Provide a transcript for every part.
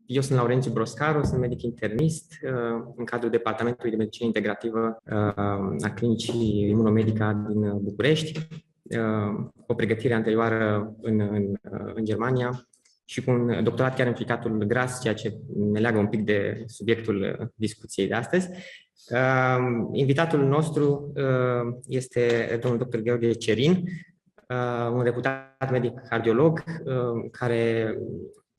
Eu sunt Laurențiu Broscaru, sunt medic internist în cadrul Departamentului de Medicină Integrativă a Clinicii Imunomedica din București, o pregătire anterioară în Germania și cu un doctorat chiar în ficatul gras, ceea ce ne leagă un pic de subiectul discuției de astăzi. Invitatul nostru este domnul dr. Gheorghe Cerin, un reputat medic cardiolog care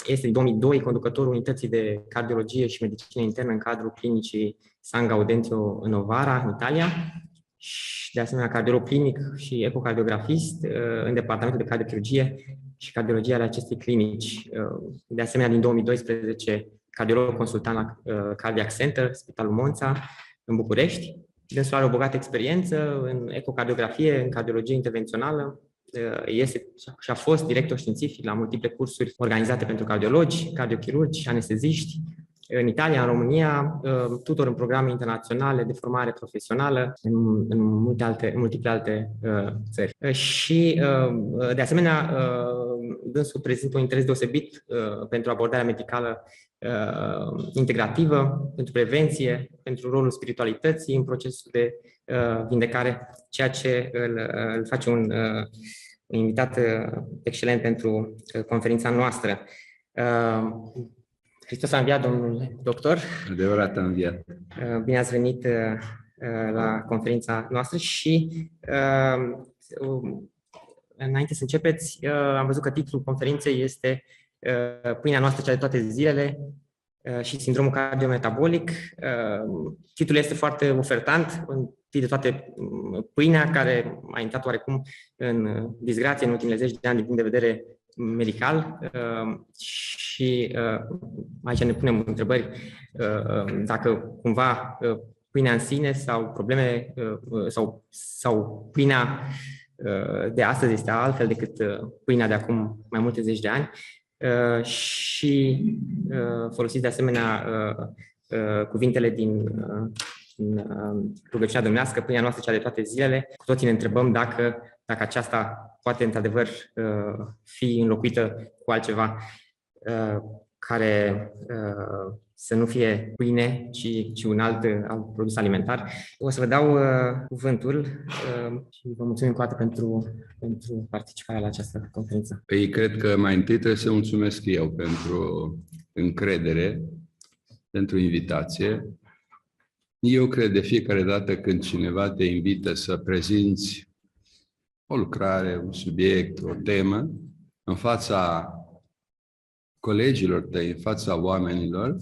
este din 2002 conducătorul Unității de Cardiologie și Medicină Internă în cadrul Clinicii San Gaudenzio în Novara, în Italia, și de asemenea cardiolog clinic și ecocardiografist în Departamentul de Cardiochirurgie și Cardiologie ale acestei clinici. De asemenea, din 2012, cardiolog consultant la Cardiac Center, Spitalul Monța, în București. Dânsul are o bogată experiență în ecocardiografie, în cardiologie intervențională. Este și a fost director științific la multiple cursuri organizate pentru cardiologi, cardiochirurgi, anesteziști, în Italia, în România, tutor în programe internaționale de formare profesională în multiple alte țări. Și, de asemenea, dânsul prezintă un interes deosebit pentru abordarea medicală integrativă, pentru prevenție, pentru rolul spiritualității în procesul de vindecare, ceea ce îl face un invitat excelent pentru conferința noastră. Hristos a înviat, domnul doctor. Adevărat a înviat. Bine ați venit la conferința noastră și înainte să începeți, am văzut că titlul conferinței este Pâinea noastră cea de toate zilele și sindromul cardiometabolic. Titlul este foarte ofertant, întâi de toate pâinea care a intrat oarecum în disgrație în ultimele 10 de ani din punct de vedere medical și aici ne punem întrebări dacă cumva pâinea în sine sau probleme sau pâinea de astăzi este altfel decât pâinea de acum mai multe zeci de ani și folosiți de asemenea cuvintele din rugăciunea dumneavoastră, pâinea noastră cea de toate zilele. Cu toții ne întrebăm dacă aceasta poate într-adevăr fi înlocuită cu altceva care să nu fie pâine, ci un alt produs alimentar. O să vă dau cuvântul și vă mulțumim încă o dată pentru participarea la această conferință. Păi, cred că mai întâi trebuie să mulțumesc eu pentru încredere, pentru invitație. Eu cred de fiecare dată când cineva te invită să prezinți o lucrare, un subiect, o temă, în fața colegilor tăi, în fața oamenilor,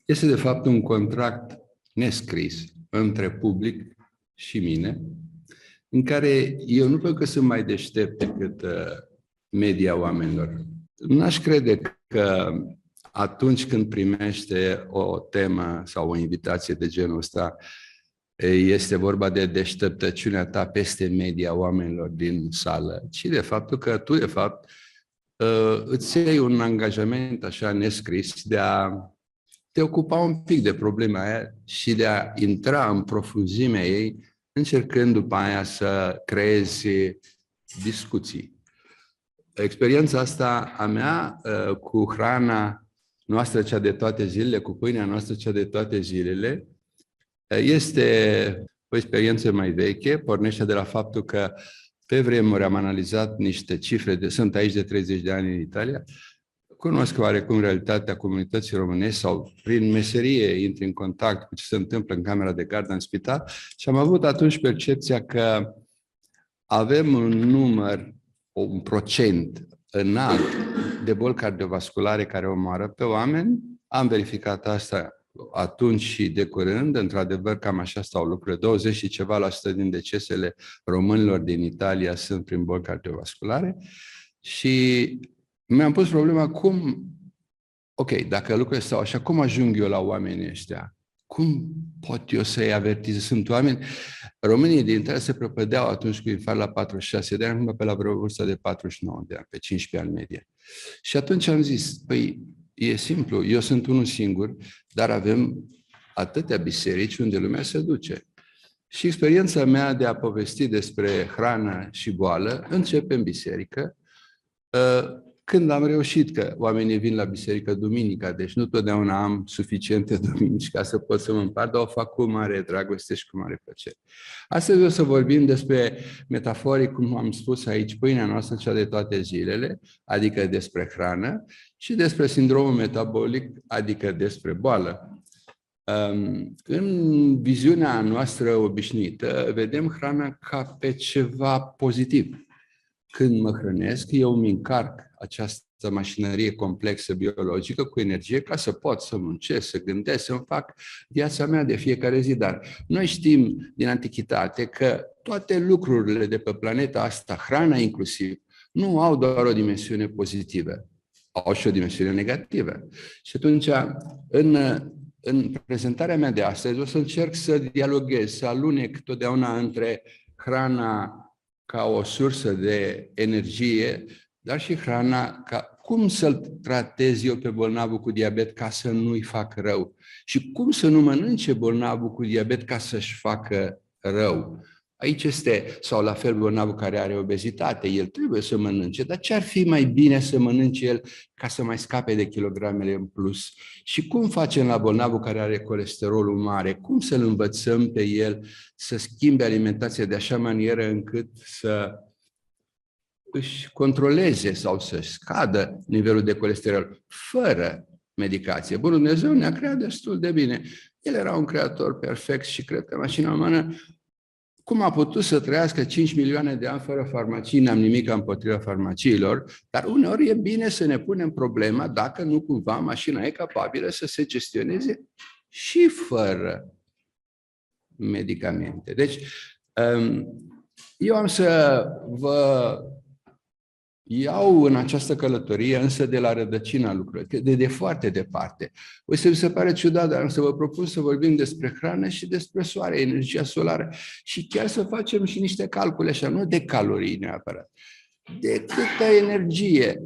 este de fapt un contract nescris între public și mine, în care eu nu pentru că sunt mai deștept decât media oamenilor. N-aș crede că atunci când primește o temă sau o invitație de genul ăsta, este vorba de deșteptăciunea ta peste media oamenilor din sală, ci de faptul că tu, de fapt, îți iei un angajament așa nescris de a te ocupa un pic de problema aia și de a intra în profunzimea ei, încercând după aia să creezi discuții. Experiența asta a mea cu hrana noastră cea de toate zilele, cu pâinea noastră cea de toate zilele, este o experiență mai veche, pornește de la faptul că pe vremuri am analizat niște cifre, sunt aici de 30 de ani în Italia, cunosc oarecum realitatea comunității românești sau prin meserie intri în contact cu ce se întâmplă în camera de gardă în spital și am avut atunci percepția că avem un număr, un procent înalt de boli cardiovasculare care omoară pe oameni. Am verificat asta atunci și de curând, într-adevăr, cam așa stau lucrurile. 20 și ceva la sută din decesele românilor din Italia sunt prin boli cardiovasculare și mi-am pus problema dacă lucrurile stau așa, cum ajung eu la oamenii ăștia? Cum pot eu să-i avertizez? Sunt oameni, românii din Italia se prăpădeau atunci cu infarct la 46 de ani, acum pe la vreo vârstă de 49 de ani, pe 15 ani medie. Și atunci am zis, păi, e simplu, eu sunt unul singur, dar avem atâtea biserici unde lumea se duce. Și experiența mea de a povesti despre hrană și boală începe în biserică, când am reușit, că oamenii vin la biserică duminica, deci nu totdeauna am suficiente duminici ca să pot să mă împart, dar o fac cu mare dragoste și cu mare plăcere. Astăzi o să vorbim despre metaforic, cum am spus aici, pâinea noastră, cea de toate zilele, adică despre hrană, și despre sindromul metabolic, adică despre boală. În viziunea noastră obișnuită, vedem hrana ca pe ceva pozitiv. Când mă hrănesc, eu îmi încarc această mașinărie complexă biologică cu energie ca să pot să muncesc, să gândesc, să-mi fac viața mea de fiecare zi. Dar noi știm din antichitate că toate lucrurile de pe planeta asta, hrana inclusiv, nu au doar o dimensiune pozitivă, au și o dimensiune negativă. Și atunci, în prezentarea mea de astăzi, o să încerc să dialoghez, să alunec totdeauna între hrana ca o sursă de energie, dar și hrana ca cum să-l tratez eu pe bolnavul cu diabet ca să nu-i fac rău și cum să nu mănânce bolnavul cu diabet ca să-și facă rău. Aici este, sau la fel bolnavul care are obezitate, el trebuie să mănânce, dar ce ar fi mai bine să mănânce el ca să mai scape de kilogramele în plus? Și cum facem la bolnavul care are colesterolul mare? Cum să-l învățăm pe el să schimbe alimentația de așa manieră încât să își controleze sau să scadă nivelul de colesterol fără medicație? Bunul Dumnezeu ne-a creat destul de bine. El era un creator perfect și cred că mașina umană, cum a putut să trăiască 5 milioane de ani fără farmacii? N-am nimic împotriva farmaciilor, dar uneori e bine să ne punem problema dacă nu cumva mașina e capabilă să se gestioneze și fără medicamente. Deci, eu am să vă iau în această călătorie, însă de la rădăcina lucrurilor, de foarte departe. O să vi se pare ciudat, dar am să vă propun să vorbim despre hrană și despre soare, energia solară și chiar să facem și niște calcule, așa, nu de calorii neapărat, de câtă energie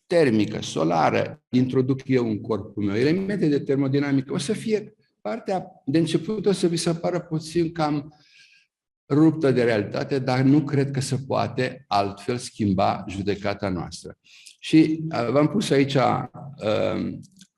termică, solară, introduc eu în corpul meu. Elemente de termodinamică. O să fie partea de început, o să vi se pară puțin cam ruptă de realitate, dar nu cred că se poate altfel schimba judecata noastră. Și v-am pus aici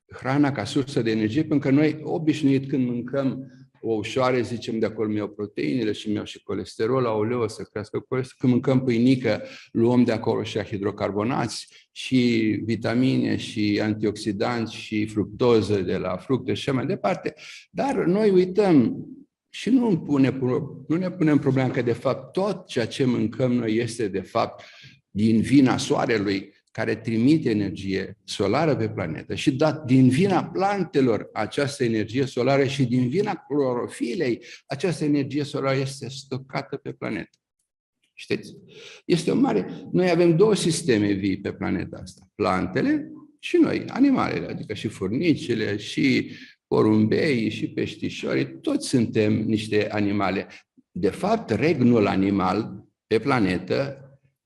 hrana ca sursă de energie, pentru că noi, obișnuit, când mâncăm o ușoare, zicem, de acolo mi-au proteinele și mi-au și colesterol, aoleu, o să crească colesterol. Când mâncăm pâinică, luăm de acolo și hidrocarbonați și vitamine și antioxidanți și fructoză de la fructe și așa mai departe. Dar noi uităm și nu ne punem problema că, de fapt, tot ceea ce mâncăm noi este, de fapt, din vina soarelui, care trimite energie solară pe planetă și din vina plantelor această energie solară și din vina clorofilei această energie solară este stocată pe planetă. Știți? Este o mare... Noi avem două sisteme vii pe planeta asta. Plantele și noi, animalele, adică și furnicile, și porumbeii, și peștișorii, toți suntem niște animale. De fapt, regnul animal pe planetă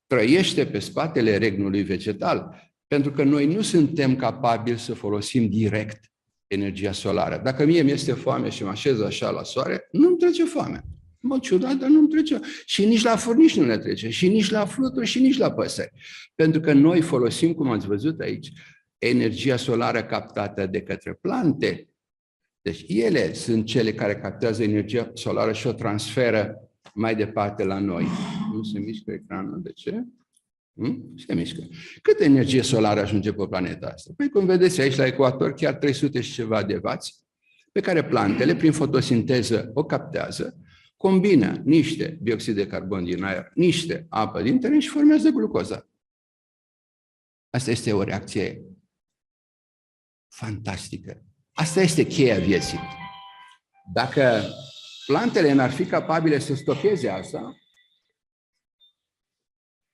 trăiește pe spatele regnului vegetal, pentru că noi nu suntem capabili să folosim direct energia solară. Dacă mie mi-este foame și mă așez așa la soare, nu-mi trece foamea. Mă ciudat, dar nu-mi trece. Și nici la furnici nu ne trece, și nici la fluturi, și nici la păsări. Pentru că noi folosim, cum ați văzut aici, energia solară captată de către plante. Deci ele sunt cele care captează energia solară și o transferă mai departe la noi. Nu se mișcă ecranul, de ce? Se mișcă. Câtă energie solară ajunge pe planeta asta? Păi, cum vedeți aici la ecuator, chiar 300 și ceva de wați, pe care plantele, prin fotosinteză, o captează, combină niște dioxid de carbon din aer, niște apă din teren și formează glucoză. Asta este o reacție fantastică. Asta este cheia vieții. Dacă plantele n-ar fi capabile să stocheze asta,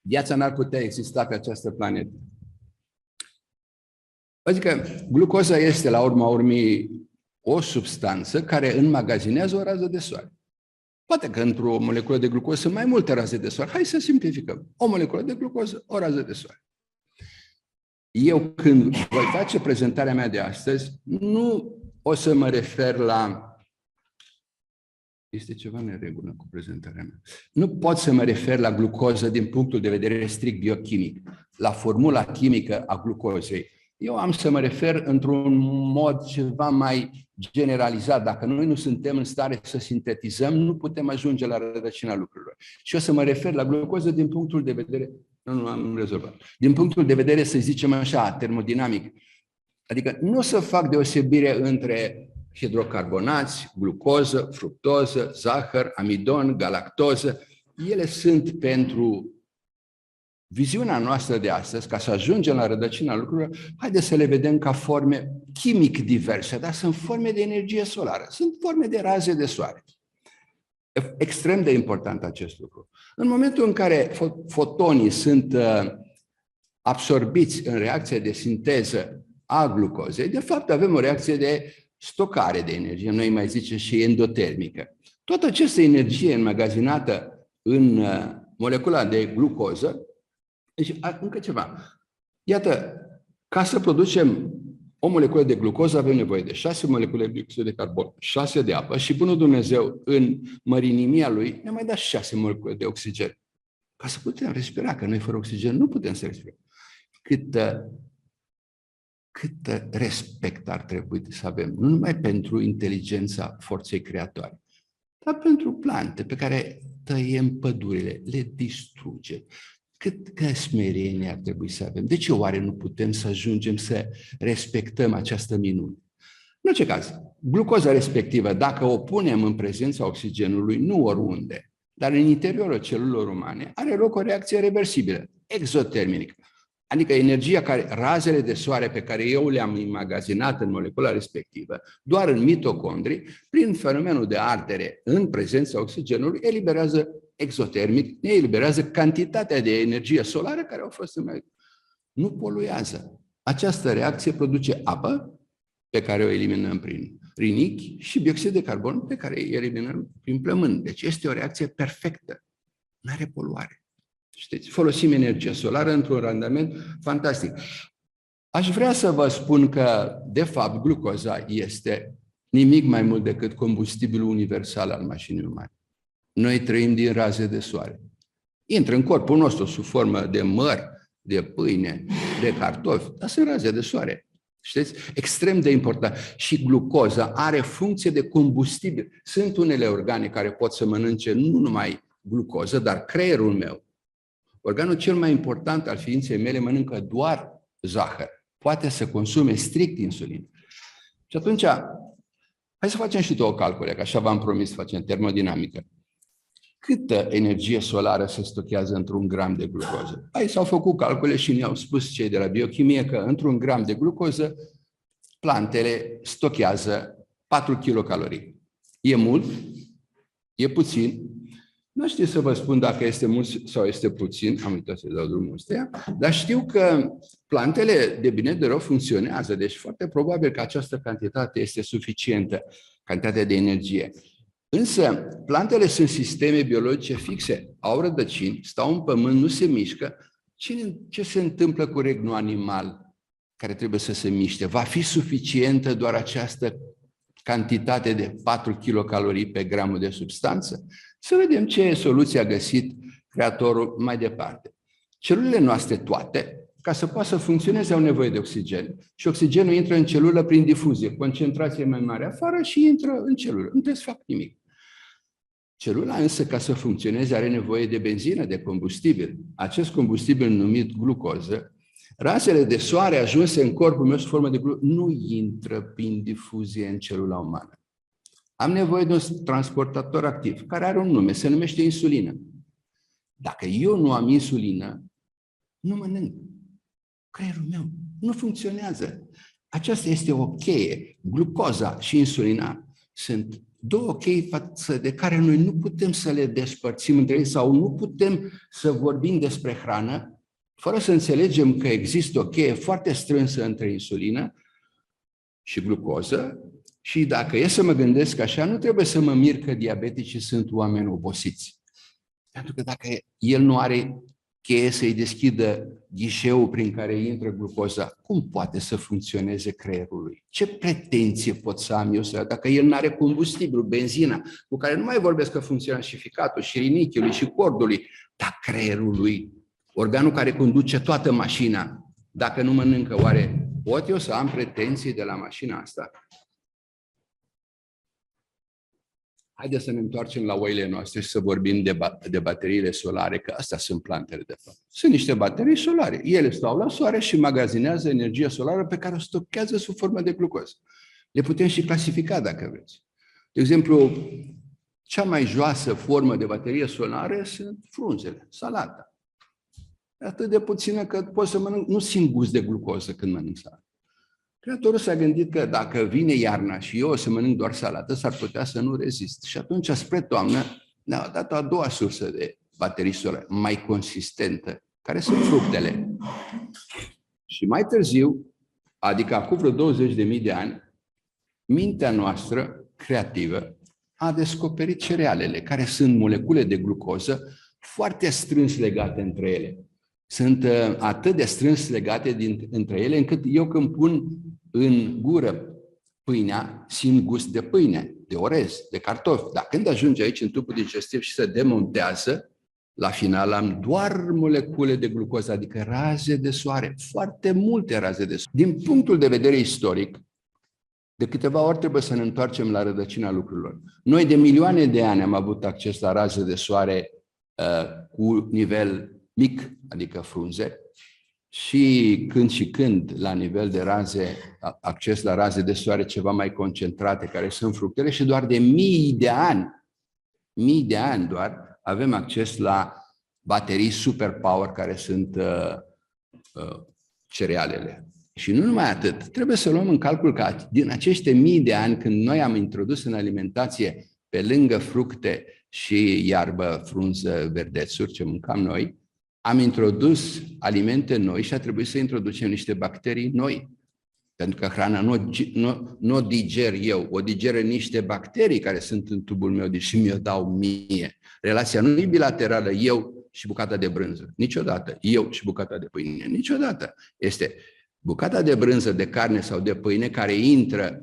viața n-ar putea exista pe această planetă. Adică glucoza este, la urma urmei, o substanță care înmagazinează o rază de soare. Poate că într-o moleculă de glucoză sunt mai multe raze de soare. Hai să simplificăm. O moleculă de glucoză, o rază de soare. Eu, când voi face prezentarea mea de astăzi, nu o să mă refer la... Este ceva neregulă cu prezentarea mea. Nu pot să mă refer la glucoză din punctul de vedere strict biochimic. la formula chimică a glucozei. Eu am să mă refer într-un mod ceva mai generalizat. Dacă noi nu suntem în stare să sintetizăm, nu putem ajunge la rădăcina lucrurilor. Și o să mă refer la glucoză din punctul de vedere, nu am rezolvat, din punctul de vedere, să zicem așa, termodinamic. Adică nu o să fac deosebire între hidrocarbonați, glucoză, fructoză, zahăr, amidon, galactoză. Ele sunt pentru viziunea noastră de astăzi, ca să ajungem la rădăcina lucrurilor, haideți să le vedem ca forme chimic diverse, dar sunt forme de energie solară, sunt forme de raze de soare. E extrem de important acest lucru. În momentul în care fotonii sunt absorbiți în reacția de sinteză a glucozei, de fapt avem o reacție de stocare de energie, noi mai zicem și endotermică. Toată această energie înmagazinată în molecula de glucoză. Deci, încă ceva. Iată, ca să producem o moleculă de glucoză avem nevoie de 6 molecule de dioxid de carbon, 6 de apă și bunul Dumnezeu în mărinimia lui ne-a mai dat 6 molecule de oxigen. Ca să putem respira, că noi fără oxigen nu putem să respirăm. Cât respect ar trebui să avem, nu numai pentru inteligența forței creatoare, dar pentru plante pe care tăiem pădurile, le distrugem. Câtă smerenie ar trebui să avem? De ce oare nu putem să ajungem să respectăm această minune? În orice caz, glucoza respectivă, dacă o punem în prezența oxigenului, nu oriunde, dar în interiorul celulelor umane, are loc o reacție reversibilă, exotermică. Adică energia razele de soare pe care eu le-am imagazinat în molecula respectivă, doar în mitocondrii, prin fenomenul de ardere în prezența oxigenului, eliberează exotermic, ne eliberează cantitatea de energie solară care au fost nu poluează. Această reacție produce apă, pe care o eliminăm prin rinichi, și dioxid de carbon, pe care îi eliminăm prin plămâni. Deci este o reacție perfectă. Nu are poluare. Știți, folosim energia solară într-un randament fantastic. Aș vrea să vă spun că, de fapt, glucoza este nimic mai mult decât combustibilul universal al mașinii umane. Noi trăim din raze de soare. Intră în corpul nostru sub formă de măr, de pâine, de cartofi, dar sunt raze de soare. Știți? Extrem de important. Și glucoza are funcție de combustibil. Sunt unele organe care pot să mănânce nu numai glucoză, dar creierul meu, organul cel mai important al ființei mele, mănâncă doar zahăr. Poate să consume strict insulină. Și atunci, hai să facem și două calcule, că așa v-am promis să facem termodinamică. Câtă energie solară se stochează într-un gram de glucoză? Aici s-au făcut calcule și ne-au spus cei de la biochimie că într-un gram de glucoză plantele stochează 4 kilocalorii. E mult? E puțin? Nu știu să vă spun dacă este mult sau este puțin, am uitat să dau drumul ăsta, dar știu că plantele de bine de rău funcționează, deci foarte probabil că această cantitate este suficientă, cantitatea de energie. Însă, plantele sunt sisteme biologice fixe, au rădăcini, stau în pământ, nu se mișcă. Ce se întâmplă cu regnul animal care trebuie să se miște? Va fi suficientă doar această cantitate de 4 kilocalorii pe gramul de substanță? Să vedem ce soluție a găsit creatorul mai departe. Celulele noastre toate, ca să poată să funcționeze, au nevoie de oxigen. Și oxigenul intră în celulă prin difuzie, concentrație mai mare afară și intră în celulă. Nu trebuie să fac nimic. Celula însă, ca să funcționeze, are nevoie de benzină, de combustibil. Acest combustibil numit glucoză, razele de soare ajunse în corpul meu sub formă de glucoză, nu intră prin difuzie în celula umană. Am nevoie de un transportator activ, care are un nume, se numește insulină. Dacă eu nu am insulină, nu mănânc. Creierul meu nu funcționează. Aceasta este o cheie. Glucoza și insulina sunt două chei față de care noi nu putem să le despărțim între ei sau nu putem să vorbim despre hrană fără să înțelegem că există o cheie foarte strânsă între insulină și glucoză. Și dacă e să mă gândesc așa, nu trebuie să mă mir că diabeticii sunt oameni obosiți. Pentru că dacă el nu are cheie să-i deschidă ghișeul prin care intră glucoza, cum poate să funcționeze creierul lui? Ce pretenție pot să am eu dacă el nu are combustibil, benzina, cu care nu mai vorbesc că funcționează și ficatul, și rinichiului, și cordului, dar creierul lui organul care conduce toată mașina, dacă nu mănâncă, oare pot eu să am pretenții de la mașina asta? Haideți să ne întoarcem la oile noastre și să vorbim de bateriile solare, că astea sunt plantele de fapt. Sunt niște baterii solare. Ele stau la soare și magazinează energia solară pe care o stochează sub formă de glucoză. Le putem și clasifica dacă vreți. De exemplu, cea mai joasă formă de baterie solară sunt frunzele, salata. Atât de puțină că poți să mănânc, nu simt gust de glucoză când mănânc salată. Creatorul s-a gândit că dacă vine iarna și eu o să mănânc doar salată, s-ar putea să nu rezist. Și atunci, spre toamnă, ne-a dat o a doua sursă de baterii solare, mai consistentă, care sunt fructele. Și mai târziu, adică acum vreo 20.000 de ani, mintea noastră creativă a descoperit cerealele, care sunt molecule de glucoză foarte strâns legate între ele. Sunt atât de strâns legate între ele, încât eu când pun în gură pâinea, simt gust de pâine, de orez, de cartofi. Dar când ajunge aici în tubul digestiv și se demontează, la final am doar molecule de glucoză, adică raze de soare, foarte multe raze de soare. Din punctul de vedere istoric, de câteva ori trebuie să ne întoarcem la rădăcina lucrurilor. Noi de milioane de ani am avut acces la raze de soare cu nivel mic, adică frunze, și când la nivel de raze, acces la raze de soare ceva mai concentrate, care sunt fructele, și doar de mii de ani doar, avem acces la baterii superpower, care sunt cerealele. Și nu numai atât, trebuie să luăm în calcul că din acești mii de ani, când noi am introdus în alimentație, pe lângă fructe și iarbă, frunză, verdețuri, ce mâncam noi, am introdus alimente noi și a trebuit să introducem niște bacterii noi. Pentru că hrana nu o diger eu, o digeră niște bacterii care sunt în tubul meu și mi-o dau mie. Relația nu e bilaterală, eu și bucata de brânză. Niciodată. Eu și bucata de pâine. Niciodată. Este bucata de brânză, de carne sau de pâine care intră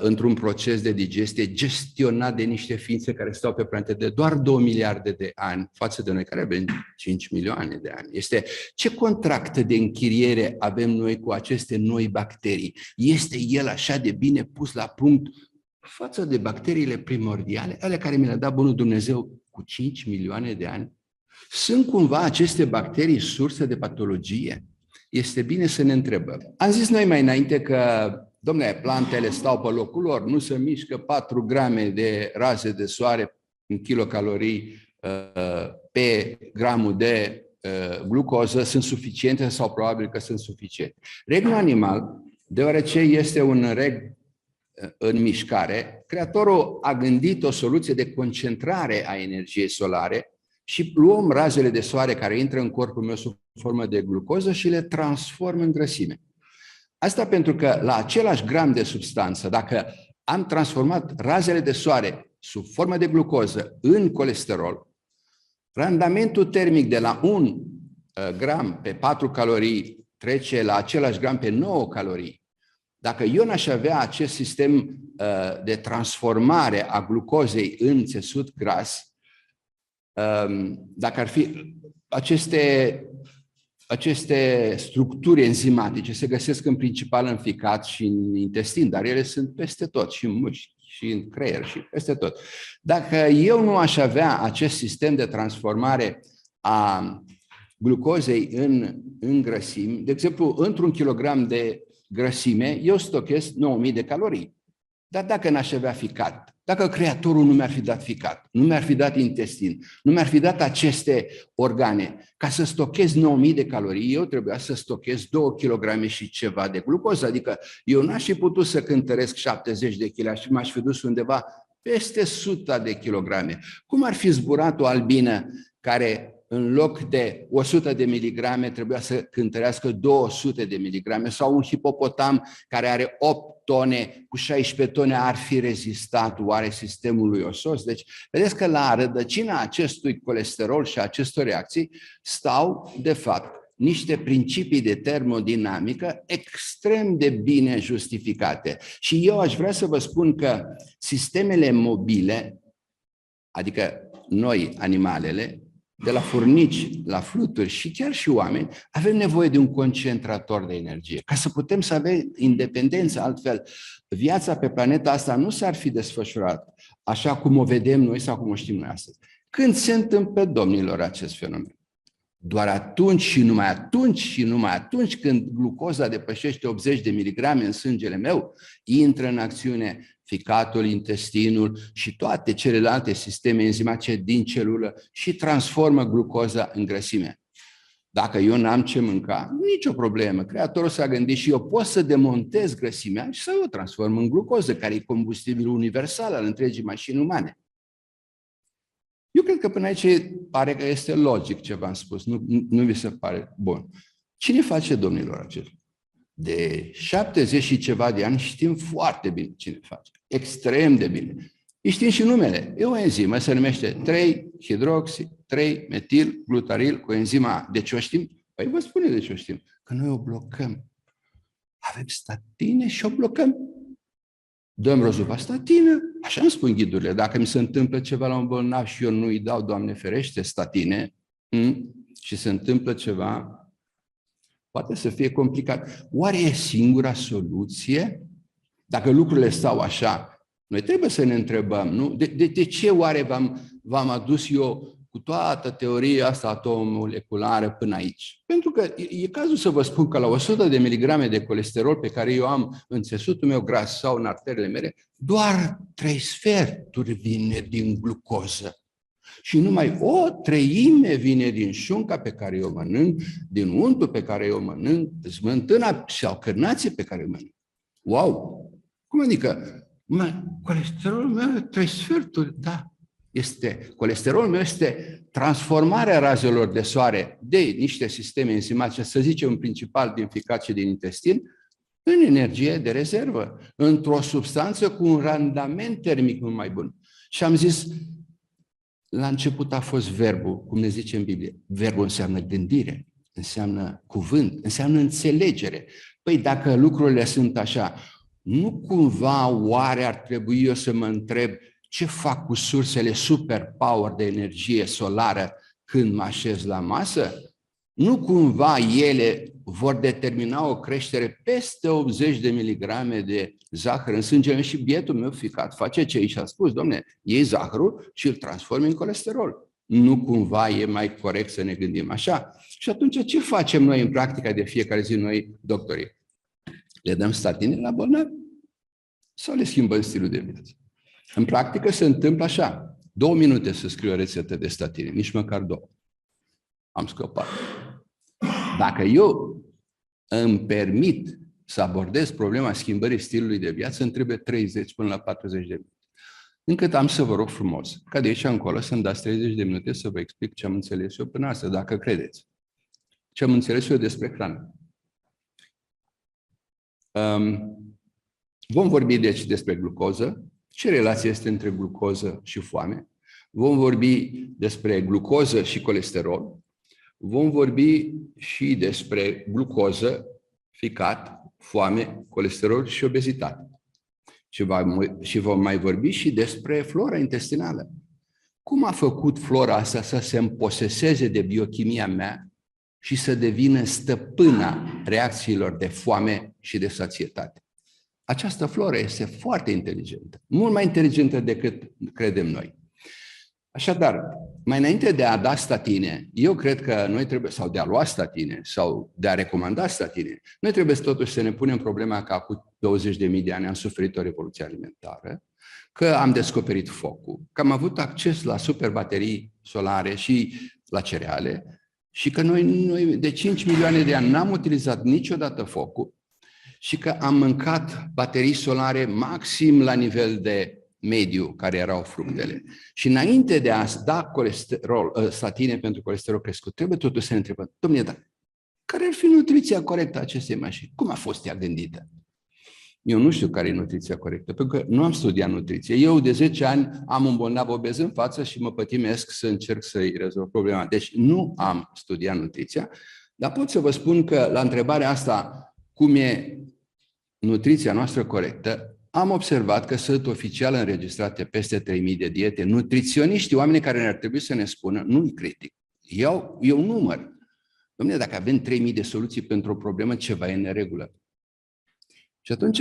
într-un proces de digestie gestionat de niște ființe care stau pe planetă de doar 2 miliarde de ani față de noi care avem 5 milioane de ani. Este ce contract de închiriere avem noi cu aceste noi bacterii? Este el așa de bine pus la punct față de bacteriile primordiale, ale care mi le-a dat bunul Dumnezeu cu 5 milioane de ani? Sunt cumva aceste bacterii sursă de patologie? Este bine să ne întrebăm. Am zis noi mai înainte că dom'le, plantele stau pe locul lor, nu se mișcă 4 grame de raze de soare în kilocalorii pe gramul de glucoză sunt suficiente sau probabil că sunt suficiente. Regnul animal, deoarece este un reg în mișcare, creatorul a gândit o soluție de concentrare a energiei solare și luăm razele de soare care intră în corpul meu sub formă de glucoză și le transform în grăsime. Asta pentru că la același gram de substanță, dacă am transformat razele de soare sub formă de glucoză în colesterol, randamentul termic de la 1 gram pe 4 calorii trece la același gram pe 9 calorii. Dacă eu n-aș avea acest sistem de transformare a glucozei în țesut gras, dacă ar fi aceste structuri enzimatice se găsesc în principal în ficat și în intestin, dar ele sunt peste tot, și în mușchi, și în creier, și peste tot. Dacă eu nu aș avea acest sistem de transformare a glucozei în grăsimi, de exemplu, într-un kilogram de grăsime, eu stochez 9000 de calorii. Dar dacă n-aș avea ficat, dacă creatorul nu mi-ar fi dat ficat, nu mi-ar fi dat intestin, nu mi-ar fi dat aceste organe, ca să stochez 9000 de calorii, eu trebuia să stochez 2 kg și ceva de glucoză. Adică eu n-aș fi putut să cântăresc 70 de kg și m-aș fi dus undeva peste 100 de kilograme. Cum ar fi zburat o albină care în loc de 100 de miligrame trebuia să cântărească 200 de miligrame, sau un hipopotam care are 8 tone, cu 16 tone ar fi rezistat oare sistemului osos? Deci, vedeți că la rădăcina acestui colesterol și acestor reacții stau, de fapt, niște principii de termodinamică extrem de bine justificate. Și eu aș vrea să vă spun că sistemele mobile, adică noi, animalele, de la furnici, la fluturi și chiar și oameni, avem nevoie de un concentrator de energie. Ca să putem să avem independență, altfel, viața pe planeta asta nu s-ar fi desfășurat așa cum o vedem noi sau cum o știm noi astăzi. Când se întâmplă, domnilor, acest fenomen? Doar atunci și numai atunci când glucoza depășește 80 de miligrame în sângele meu, intră în acțiune ficatul, intestinul și toate celelalte sisteme enzimatice din celulă și transformă glucoza în grăsime. Dacă eu n-am ce mânca, nicio problemă. Creatorul s-a gândit și eu pot să demontez grăsimea și să o transform în glucoză, care e combustibilul universal al întregii mașini umane. Eu cred că până aici pare că este logic ce v-am spus. Nu vi se pare bun. Cine face, domnilor, acest? De 70 și ceva de ani știm foarte bine cine face. Extrem de bine. Îi știm și numele. E o enzimă, se numește 3-hidroxi-3-metil-glutaril coenzima A. De ce o știm? Păi vă spune de ce o știm. Că noi o blocăm. Avem statine și o blocăm. Dăm rozuvastatină, așa îmi spun ghidurile. Dacă mi se întâmplă ceva la un bolnav și eu nu îi dau, Doamne ferește, statine, și se întâmplă ceva, poate să fie complicat. Oare e singura soluție? Dacă lucrurile stau așa, noi trebuie să ne întrebăm, nu? De ce oare v-am adus eu cu toată teoria asta atomoleculară până aici? Pentru că e cazul să vă spun că la 100 de miligrame de colesterol pe care eu am în țesutul meu gras sau în arterele mele, doar 3/4 vine din glucoză. Și numai o treime vine din șunca pe care eu mănânc, din untul pe care eu mănânc, smântâna sau cârnații pe care eu mănânc. Wow! Cum adică? Colesterolul meu 3/4, da. Colesterolul meu este transformarea razelor de soare de niște sisteme enzimatice, să zicem în principal din ficat și din intestin, în energie de rezervă, într-o substanță cu un randament termic mult mai bun. Și am zis, la început a fost verbul, cum ne zice în Biblie. Verbul înseamnă gândire, înseamnă cuvânt, înseamnă înțelegere. Păi dacă lucrurile sunt așa, nu cumva oare ar trebui eu să mă întreb ce fac cu sursele superpower de energie solară când mă așez la masă? Nu cumva ele vor determina o creștere peste 80 de miligrame de zahăr în sângele și bietul meu ficat face ce i și-a spus, domne, iei zahărul și îl transformi în colesterol. Nu cumva e mai corect să ne gândim așa? Și atunci ce facem noi în practica de fiecare zi noi, doctorii? Le dăm statine la bolnavi? Sau le schimbăm stilul de viață? În practică se întâmplă așa. 2 minute să scriu o rețetă de statine, nici măcar 2. Am scăpat. Dacă eu îmi permit să abordez problema schimbării stilului de viață, îmi trebuie 30 până la 40 de minute. Încât am să vă rog frumos, ca de aici încolo să-mi dați 30 de minute să vă explic ce am înțeles eu până astăzi, dacă credeți. Ce am înțeles eu despre hrană. Vom vorbi deci despre glucoză, ce relație este între glucoză și foame. Vom vorbi despre glucoză și colesterol. Vom vorbi și despre glucoză, ficat, foame, colesterol și obezitate. Și vom mai vorbi și despre flora intestinală. Cum a făcut flora asta să se împoseseze de biochimia mea și să devină stăpâna reacțiilor de foame și de sațietate? Această floră este foarte inteligentă, mult mai inteligentă decât credem noi. Așadar, mai înainte de a da statine, eu cred că noi trebuie, sau de a lua statine, sau de a recomanda statine, noi trebuie totuși să ne punem problema că cu 20.000 de ani am suferit o revoluție alimentară, că am descoperit focul, că am avut acces la superbaterii solare și la cereale și că noi de 5 milioane de ani n-am utilizat niciodată focul și că am mâncat baterii solare maxim la nivel de mediu, care erau fructele. Și înainte de a da statine pentru colesterol crescut, trebuie totuși să ne întrebăm, dom'le, dar care ar fi nutriția corectă a acestei mașini? Cum a fost ea gândită? Eu nu știu care e nutriția corectă, pentru că nu am studiat nutriție. Eu de 10 ani am un bolnav obez în față și mă pătimesc să încerc să-i rezolv problema. Deci nu am studiat nutriția, dar pot să vă spun că la întrebarea asta, cum e nutriția noastră corectă, am observat că sunt oficial înregistrate peste 3.000 de diete. Nutriționiștii, oamenii care ne-ar trebui să ne spună, nu-i critic, eu număr. Dom'le, dacă avem 3000 de soluții pentru o problemă, ceva e în neregulă. Și atunci,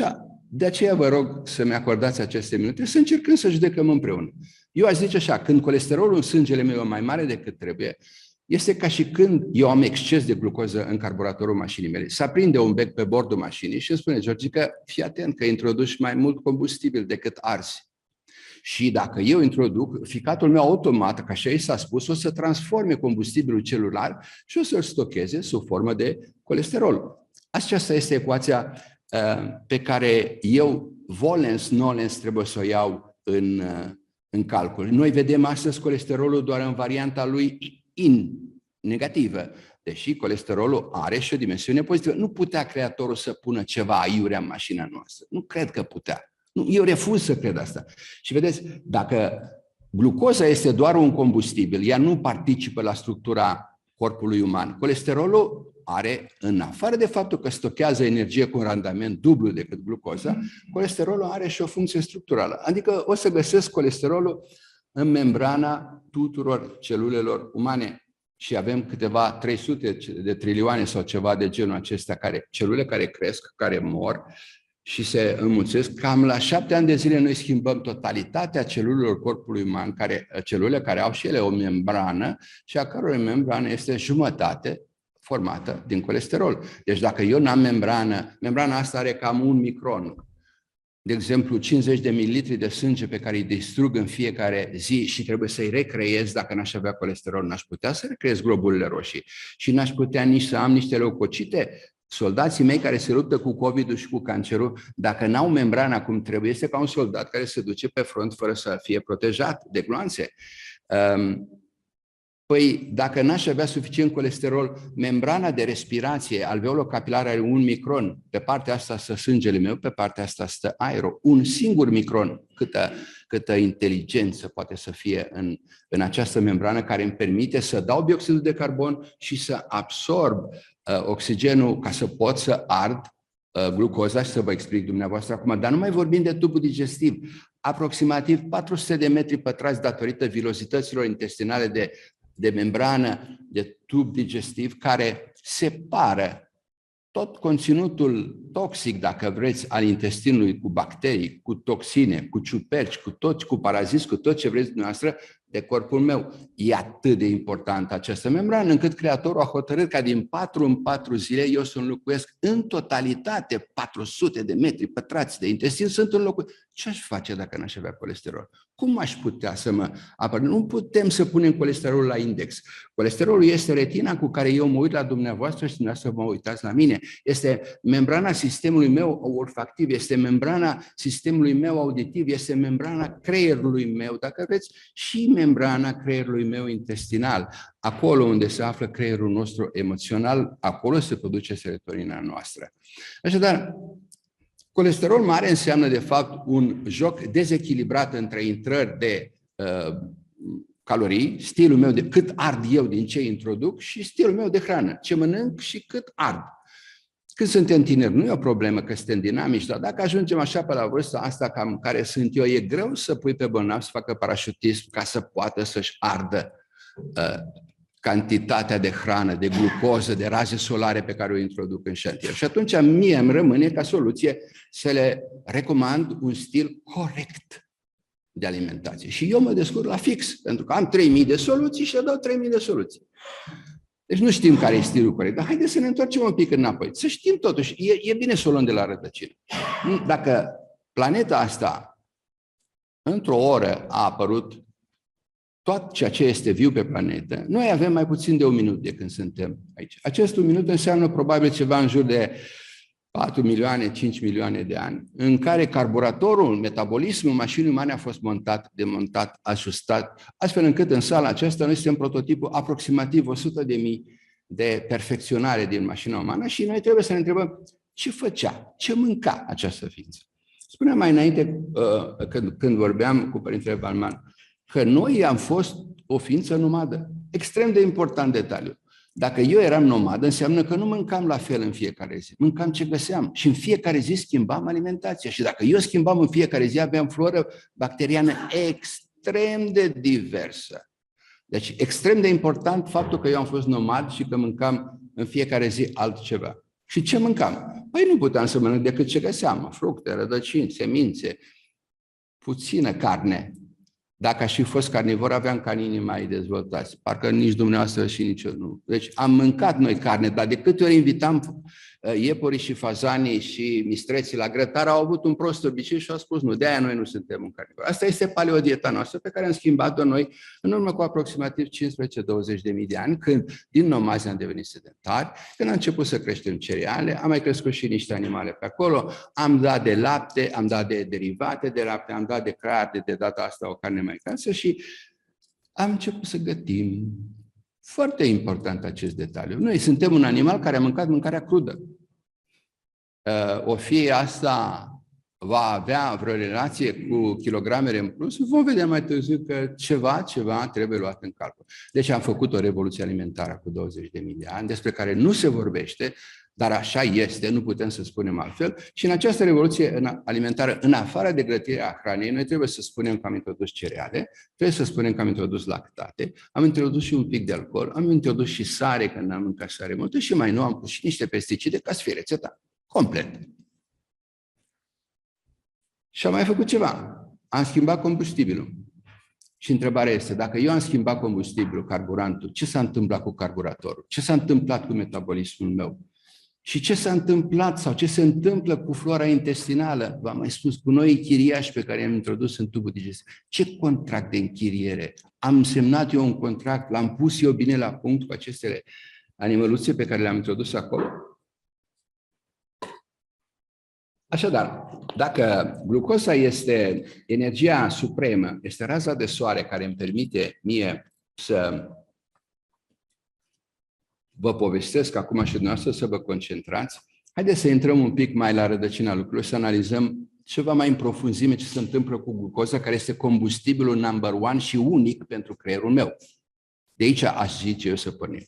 de aceea vă rog să-mi acordați aceste minute, să încercăm să judecăm împreună. Eu aș zice așa, când colesterolul în sângele meu e mai mare decât trebuie, este ca și când eu am exces de glucoză în carburatorul mașinii mele. Se aprinde un bec pe bordul mașinii și îmi spune, Georgica, fii atent că introduci mai mult combustibil decât arzi. Și dacă eu introduc, ficatul meu automat, ca așa i s-a spus, o să transforme combustibilul celular și o să-l stocheze sub formă de colesterol. Aceasta este ecuația pe care eu, volens-nolens, trebuie să o iau în calcul. Noi vedem astăzi colesterolul doar în varianta lui negativă, deși colesterolul are și o dimensiune pozitivă. Nu putea creatorul să pună ceva aiurea în mașina noastră. Nu cred că putea. Nu, eu refuz să cred asta. Și vedeți, dacă glucoza este doar un combustibil, ea nu participă la structura corpului uman. Colesterolul are, în afară de faptul că stochează energie cu un randament dublu decât glucoza, colesterolul are și o funcție structurală. Adică o să găsesc colesterolul în membrana tuturor celulelor umane. Și avem câteva 300 de trilioane sau ceva de genul acesta, celule care cresc, care mor și se înmulțesc. Cam la 7 ani de zile noi schimbăm totalitatea celulelor corpului uman, celule care au și ele o membrană și a căror membrană este jumătate formată din colesterol. Deci dacă eu n-am membrana asta are cam 1 micron. De exemplu, 50 de mililitri de sânge pe care îi distrug în fiecare zi și trebuie să-i recreez dacă n-aș avea colesterol, n-aș putea să recreez globulele roșii și n-aș putea nici să am niște leucocite. Soldații mei care se luptă cu COVID-ul și cu cancerul, dacă n-au membrana cum trebuie, este ca un soldat care se duce pe front fără să fie protejat de gloanțe. Păi, dacă n-aș avea suficient colesterol, membrana de respirație alveolo-capilară are 1 micron. Pe partea asta stă sângele meu, pe partea asta stă aerul. Un singur micron. Câtă inteligență poate să fie în această membrană care îmi permite să dau bioxidul de carbon și să absorb oxigenul ca să pot să ard glucoza și să vă explic dumneavoastră acum. Dar nu mai vorbim de tubul digestiv. Aproximativ 400 de metri pătrați datorită vilozităților intestinale de membrană, de tub digestiv, care separă tot conținutul toxic, dacă vreți, al intestinului cu bacterii, cu toxine, cu ciuperci, cu paraziți, cu tot ce vreți dumneavoastră, de corpul meu. E atât de importantă această membrană, încât Creatorul a hotărât ca din 4 în 4 zile eu să înlocuiesc în totalitate 400 de metri pătrați de intestin, sunt înlocuit. Ce aș face dacă n-aș avea colesterol? Cum aș putea să mă apăr? Nu putem să punem colesterolul la index. Colesterolul este retina cu care eu mă uit la dumneavoastră și dumneavoastră vă uitați la mine. Este membrana sistemului meu olfactiv, este membrana sistemului meu auditiv, este membrana creierului meu, dacă vreți, și membrana creierului meu intestinal. Acolo unde se află creierul nostru emoțional, acolo se produce serotonina noastră. Așadar, colesterol mare înseamnă, de fapt, un joc dezechilibrat între intrări de calorii, stilul meu de cât ard eu din ce introduc și stilul meu de hrană, ce mănânc și cât ard. Când suntem tineri, nu e o problemă că suntem dinamici, dar dacă ajungem așa pe la vârsta asta, cam care sunt eu, e greu să pui pe bolnav să facă parașutism ca să poată să-și ardă cantitatea de hrană, de glucoză, de raze solare pe care o introduc în șantier. Și atunci mie îmi rămâne ca soluție să le recomand un stil corect de alimentație. Și eu mă descurc la fix, pentru că am 3000 de soluții și le dau 3000 de soluții. Deci nu știm care e stilul corect, dar haideți să ne întoarcem un pic înapoi. Să știm totuși, e bine să o luăm de la rădăcină. Dacă planeta asta, într-o oră, a apărut tot ceea ce este viu pe planetă, noi avem mai puțin de 1 minut de când suntem aici. Acest 1 minut înseamnă probabil ceva în jur de 4 milioane, 5 milioane de ani, în care carburatorul, metabolismul mașinii umane a fost montat, demontat, ajustat, astfel încât în sala aceasta noi suntem prototipul aproximativ 100.000 de perfecționare din mașina umană și noi trebuie să ne întrebăm ce făcea, ce mânca această ființă. Spuneam mai înainte, când vorbeam cu Părintele Balman, că noi am fost o ființă nomadă. Extrem de important detaliu. Dacă eu eram nomad, înseamnă că nu mâncam la fel în fiecare zi. Mâncam ce găseam și în fiecare zi schimbam alimentația. Și dacă eu schimbam în fiecare zi, aveam floră bacteriană extrem de diversă. Deci extrem de important faptul că eu am fost nomad și că mâncam în fiecare zi altceva. Și ce mâncam? Păi nu puteam să mănânc decât ce găseam, fructe, rădăcini, semințe, puțină carne. Dacă aș fi fost carnivor, aveam canini mai dezvoltați. Parcă nici dumneavoastră și nici eu nu. Deci am mâncat noi carne, dar de câte ori invitam iepurii și fazanii și mistreții la grătar, au avut un prost obicei și au spus nu, de aia noi nu suntem un carnivor. Asta este paleodieta noastră pe care am schimbat-o noi în urmă cu aproximativ 15-20 de mii de ani, când din nomazi am devenit sedentari, când am început să creștem cereale, am mai crescut și niște animale pe acolo, am dat de lapte, am dat de derivate de lapte, am dat de creier, de data asta o carne mai grasă și am început să gătim. Foarte important acest detaliu. Noi suntem un animal care a mâncat mâncarea crudă. O fie asta va avea vreo relație cu kilogramele în plus, vom vedea mai târziu că ceva trebuie luat în calcul. Deci am făcut o revoluție alimentară cu 20.000 de ani, despre care nu se vorbește, dar așa este, nu putem să spunem altfel. Și în această revoluție alimentară, în afară de grătirea hranei, noi trebuie să spunem că am introdus cereale, trebuie să spunem că am introdus lactate, am introdus și un pic de alcool, am introdus și sare, că n-am mâncat sare multă, și mai nou am pus și niște pesticide ca să fie rețeta complet. Și am mai făcut ceva. Am schimbat combustibilul. Și întrebarea este, dacă eu am schimbat combustibilul, carburantul, ce s-a întâmplat cu carburatorul? Ce s-a întâmplat cu metabolismul meu? Și ce s-a întâmplat sau ce se întâmplă cu flora intestinală? V-am mai spus, cu noi chiriași pe care i-am introdus în tubul digestiv. Ce contract de închiriere? Am semnat eu un contract, l-am pus eu bine la punct cu aceste animăluțe pe care le-am introdus acolo? Așadar, dacă glucoza este energia supremă, este raza de soare care îmi permite mie să vă povestesc acum și dumneavoastră să vă concentrați, haideți să intrăm un pic mai la rădăcina lucrurilor, să analizăm ceva mai în profunzime ce se întâmplă cu glucoza, care este combustibilul number one și unic pentru creierul meu. De aici aș zice eu să pornim.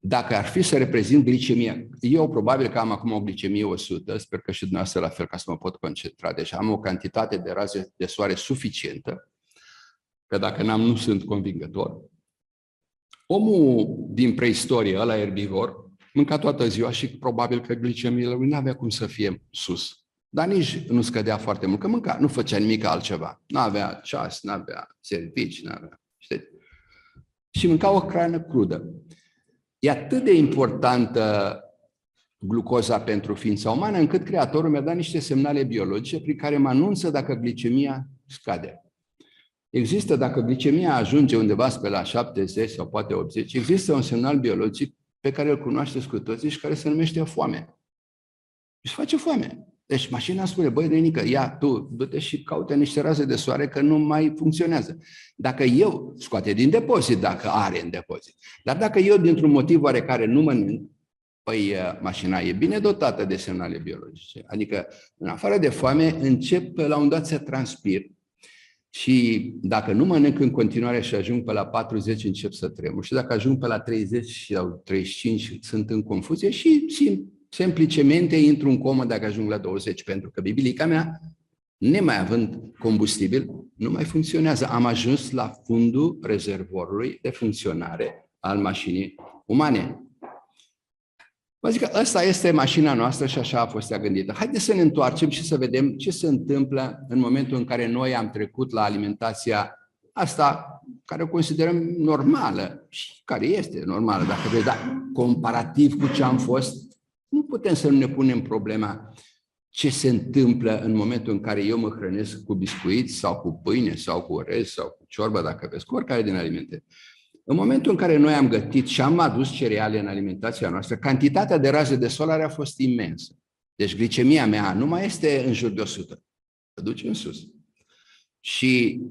Dacă ar fi să reprezint glicemia, eu probabil că am acum o glicemie 100, sper că și dumneavoastră la fel ca să mă pot concentra, deci am o cantitate de raze de soare suficientă, că dacă n-am nu sunt convingător. Omul din preistorie, ăla erbivor, mânca toată ziua și probabil că glicemiile lui n-avea cum să fie sus. Dar nici nu scădea foarte mult, că mânca, nu făcea nimic altceva. N-avea ceas, n-avea servici, n-avea, știți? Și mânca o hrană crudă. E atât de importantă glucoza pentru ființa umană, încât Creatorul mi-a dat niște semnale biologice prin care mă anunță dacă glicemia scade. Există, dacă glicemia ajunge undeva pe la 70 sau poate 80, există un semnal biologic pe care îl cunoașteți cu toții și care se numește foame. Și face foame. Deci mașina spune, băi, nenică, ia tu, du-te și caută niște raze de soare că nu mai funcționează. Dacă eu, scoate din depozit dacă are în depozit, dar dacă eu dintr-un motiv oarecare nu mănânc, păi mașina e bine dotată de semnale biologice. Adică, în afară de foame, încep la un dat să transpir și dacă nu mănânc în continuare și ajung pe la 40, încep să tremur. Și dacă ajung pe la 30 sau 35, sunt în confuzie și semplicemente intru în comă dacă ajung la 20, pentru că bibilica mea, nemai având combustibil, nu mai funcționează. Am ajuns la fundul rezervorului de funcționare al mașinii umane. Vă zic că ăsta este mașina noastră și așa a fost ea gândită. Haideți să ne întoarcem și să vedem ce se întâmplă în momentul în care noi am trecut la alimentația asta care o considerăm normală și care este normală, dacă vreți, dar comparativ cu ce am fost, nu putem să nu ne punem problema ce se întâmplă în momentul în care eu mă hrănesc cu biscuiți sau cu pâine sau cu orez sau cu ciorbă, dacă vreți, cu oricare din alimente. În momentul în care noi am gătit și am adus cereale în alimentația noastră, cantitatea de raze de soare a fost imensă. Deci glicemia mea nu mai este în jur de 100, se duce în sus. Și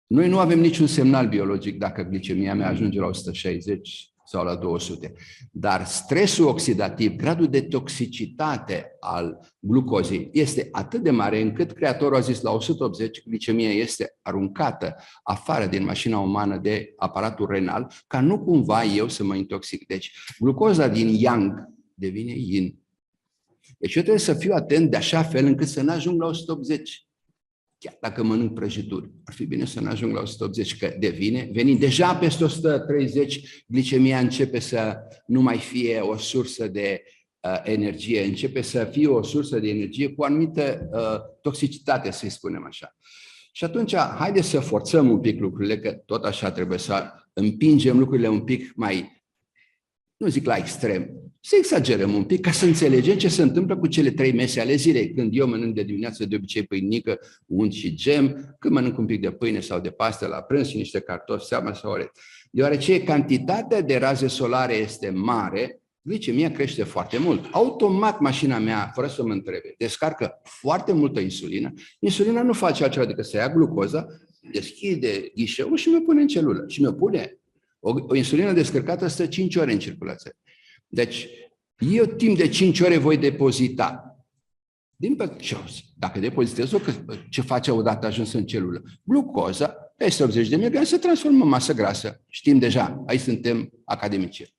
noi nu avem niciun semnal biologic dacă glicemia mea ajunge la 160 sau la 200. Dar stresul oxidativ, gradul de toxicitate al glucozei este atât de mare încât Creatorul a zis la 180 glicemia este aruncată afară din mașina umană de aparatul renal ca nu cumva eu să mă intoxic. Deci glucoza din yang devine yin. Deci eu trebuie să fiu atent de așa fel încât să nu ajung la 180. chiar dacă mănânc prăjituri, ar fi bine să nu ajung la 180, că venind deja peste 130, glicemia începe să nu mai fie o sursă de energie, începe să fie o sursă de energie cu o anumită toxicitate, să-i spunem așa. Și atunci, haideți să forțăm un pic lucrurile, că tot așa trebuie să împingem lucrurile un pic mai, nu zic la extrem, să exagerăm un pic ca să înțelegem ce se întâmplă cu cele 3 mese ale zilei. Când eu mănânc de dimineață de obicei pâinică, unt și gem, când mănânc un pic de pâine sau de pastă la prânz și niște cartofi seama sau orez. Deoarece cantitatea de raze solare este mare, glicemia crește foarte mult. Automat mașina mea, fără să mă întrebe, descarcă foarte multă insulină. Insulina nu face altceva decât să ia glucoza, deschide ghișeul și mă pune în celulă. Și mă pune o insulină descărcată stă 5 ore în circulație. Deci, eu timp de 5 ore voi depozita. Dacă depozitez-o, ce face odată ajuns în celulă? Glucoza, peste 80 de mg, se transformă în masă grasă. Știm deja, aici suntem academicieni.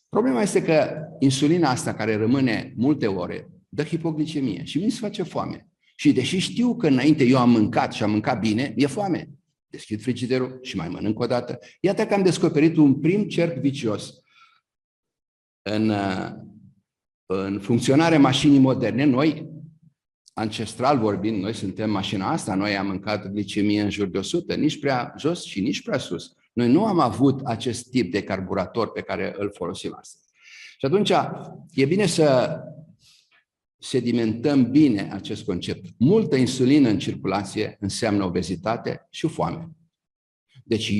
Problema este că insulina asta, care rămâne multe ore, dă hipoglicemie și mi se face foame. Și deși știu că înainte eu am mâncat și am mâncat bine, e foame. Deschid frigiderul și mai mănânc o dată. Iată că am descoperit un prim cerc vicios în funcționarea mașinii moderne. Noi, ancestral vorbind, noi suntem mașina asta, noi am mâncat glicemie în jur de 100, nici prea jos și nici prea sus. Noi nu am avut acest tip de carburator pe care îl folosim astăzi. Și atunci e bine să sedimentăm bine acest concept. Multă insulină în circulație înseamnă obezitate și foame. Deci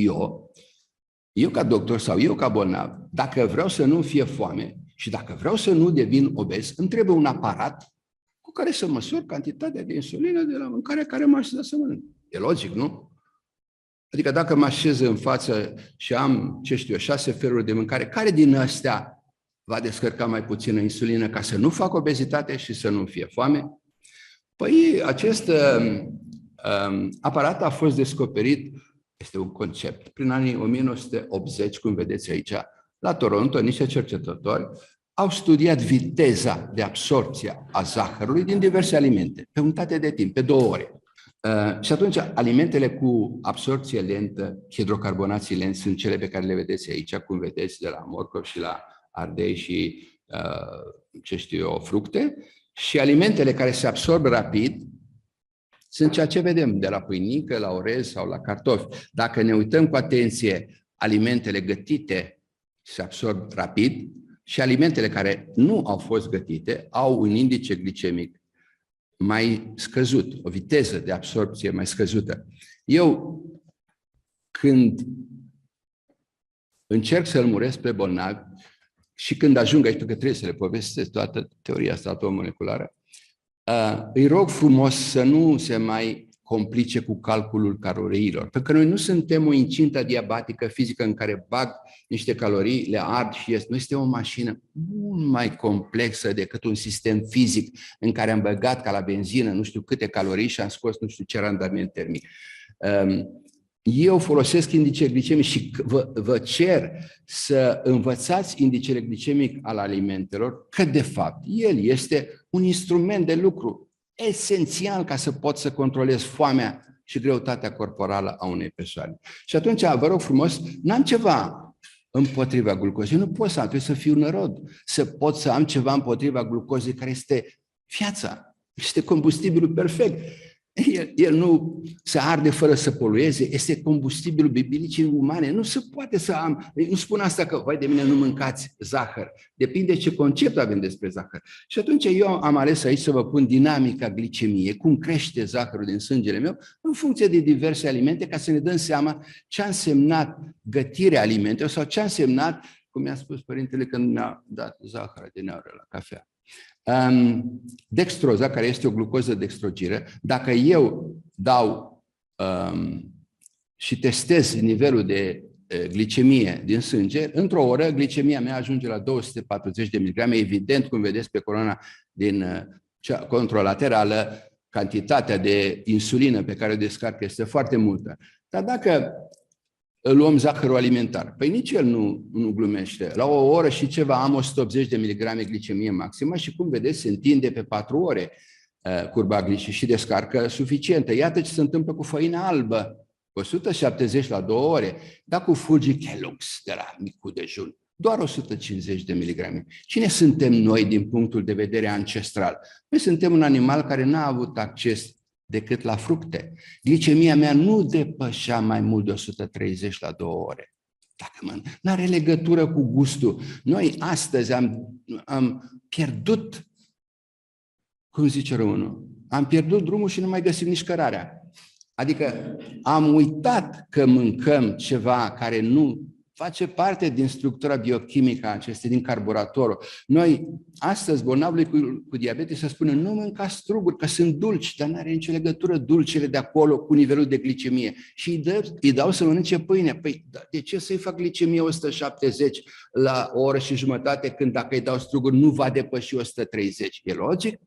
eu ca doctor sau eu ca bolnav, dacă vreau să nu fie foame și dacă vreau să nu devin obez, îmi trebuie un aparat cu care să măsor cantitatea de insulină de la mâncarea care m-a așezat să mănânc. E logic, nu? Adică dacă mă așez în față și am, 6 feluri de mâncare, care din astea va descărca mai puțină insulină ca să nu fac obezitate și să nu fie foame? Păi acest aparat a fost descoperit, este un concept, prin anii 1980, cum vedeți aici, la Toronto, niște cercetători au studiat viteza de absorpție a zahărului din diverse alimente, pe unitate de timp, pe 2 ore. Și atunci, alimentele cu absorpție lentă, hidrocarbonații lenți, sunt cele pe care le vedeți aici, cum vedeți, de la morcov și la ardei și, fructe. Și alimentele care se absorb rapid sunt ceea ce vedem de la pâinică, la orez sau la cartofi. Dacă ne uităm cu atenție, alimentele gătite se absorb rapid și alimentele care nu au fost gătite au un indice glicemic mai scăzut, o viteză de absorpție mai scăzută. Eu, când încerc să lămuresc pe bolnavi și când ajung aici, pentru că trebuie să le povestesc toată teoria asta atomoleculară, îi rog frumos să nu se mai complice cu calculul caloriilor. Pentru că noi nu suntem o incintă diabetică fizică în care bag niște calorii, le ard și ies. Noi suntem o mașină mult mai complexă decât un sistem fizic în care am băgat ca la benzină nu știu câte calorii și am scos nu știu ce randament termic. Eu folosesc indice glicemic și vă cer să învățați indicele glicemic al alimentelor, că de fapt el este un instrument de lucru esențial ca să pot să controlez foamea și greutatea corporală a unei persoane. Și atunci, vă rog frumos, n-am ceva împotriva glucozei, nu pot să am, trebuie să fiu nărod, să pot să am ceva împotriva glucozei care este viața, este combustibilul perfect. El nu se arde fără să polueze, este combustibilul bibilicii umane. Nu se poate să am, nu spun asta că, vai de mine, nu mâncați zahăr. Depinde ce concept avem despre zahăr. Și atunci eu am ales aici să vă pun dinamica glicemiei, cum crește zahărul din sângele meu, în funcție de diverse alimente, ca să ne dăm seama ce a însemnat gătirea alimentelor sau ce a însemnat, cum mi-a spus părintele când mi-a dat zahăr din aur la cafea. Dextroza, care este o glucoză dextrogiră, dacă eu dau și testez nivelul de glicemie din sânge, într-o oră glicemia mea ajunge la 240 de miligrame. Evident, cum vedeți pe coloana din controlaterală, cantitatea de insulină pe care o descarcă este foarte multă. Dar dacă luăm zahărul alimentar, păi nici el nu glumește. La o oră și ceva am 180 de miligrame glicemie maximă și cum vedeți se întinde pe 4 ore. curba glicii și descarcă suficientă. Iată ce se întâmplă cu făina albă. 170 la 2 ore, dar cu fulgi Kellogg's de la micul dejun, doar 150 de miligrame. Cine suntem noi din punctul de vedere ancestral? Noi suntem un animal care n-a avut acces decât la fructe. Glicemia mea nu depășea mai mult de 130 la 2 ore. N-are legătură cu gustul. Noi astăzi am pierdut, cum zice românul, am pierdut drumul și nu mai găsim nici cărarea. Adică am uitat că mâncăm ceva care nu face parte din structura biochimică a acestei, din carburatorul. Noi, astăzi, bolnavului cu diabet se spune, nu mâncați struguri, că sunt dulci, dar nu are nicio legătură dulcele de acolo cu nivelul de glicemie. Și îi dau să mănânce pâine. Păi, de ce să-i fac glicemie 170 la o oră și jumătate, când dacă îi dau struguri nu va depăși 130? E logic?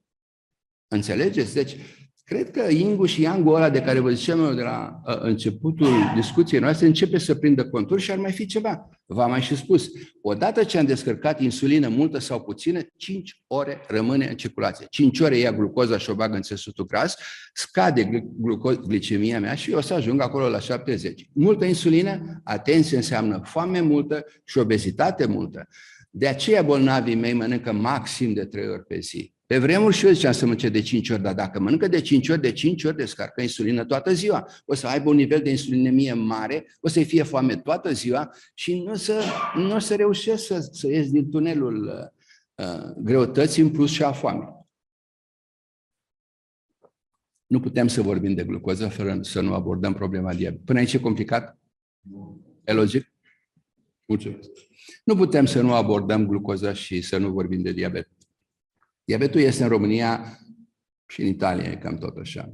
Înțelegeți? Deci, cred că yin și yang-ul ăla de care vă ziceam eu de la începutul discuției noastre începe să prindă contur și ar mai fi ceva. V-am mai și spus, odată ce am descărcat insulină multă sau puțină, 5 ore rămâne în circulație. 5 ore ia glucoza și o bagă în țesutul gras, scade glicemia mea și eu o să ajung acolo la 70. Multă insulină, atenție, înseamnă foame multă și obezitate multă. De aceea bolnavii mei mănâncă maxim de 3 ori pe zi. Pe vremuri și eu ziceam să mănânce de 5 ori, dar dacă mănâncă de 5 ori, descarcă insulină toată ziua. O să aibă un nivel de insulinemie mare, o să-i fie foame toată ziua și nu o să reușesc să ies din tunelul greutății în plus și a foamei. Nu putem să vorbim de glucoză fără să nu abordăm problema diabetului. Până aici e complicat? E logic? Mulțumesc. Nu putem să nu abordăm glucoza și să nu vorbim de diabet. Diabetul este în România și în Italia, e cam tot așa.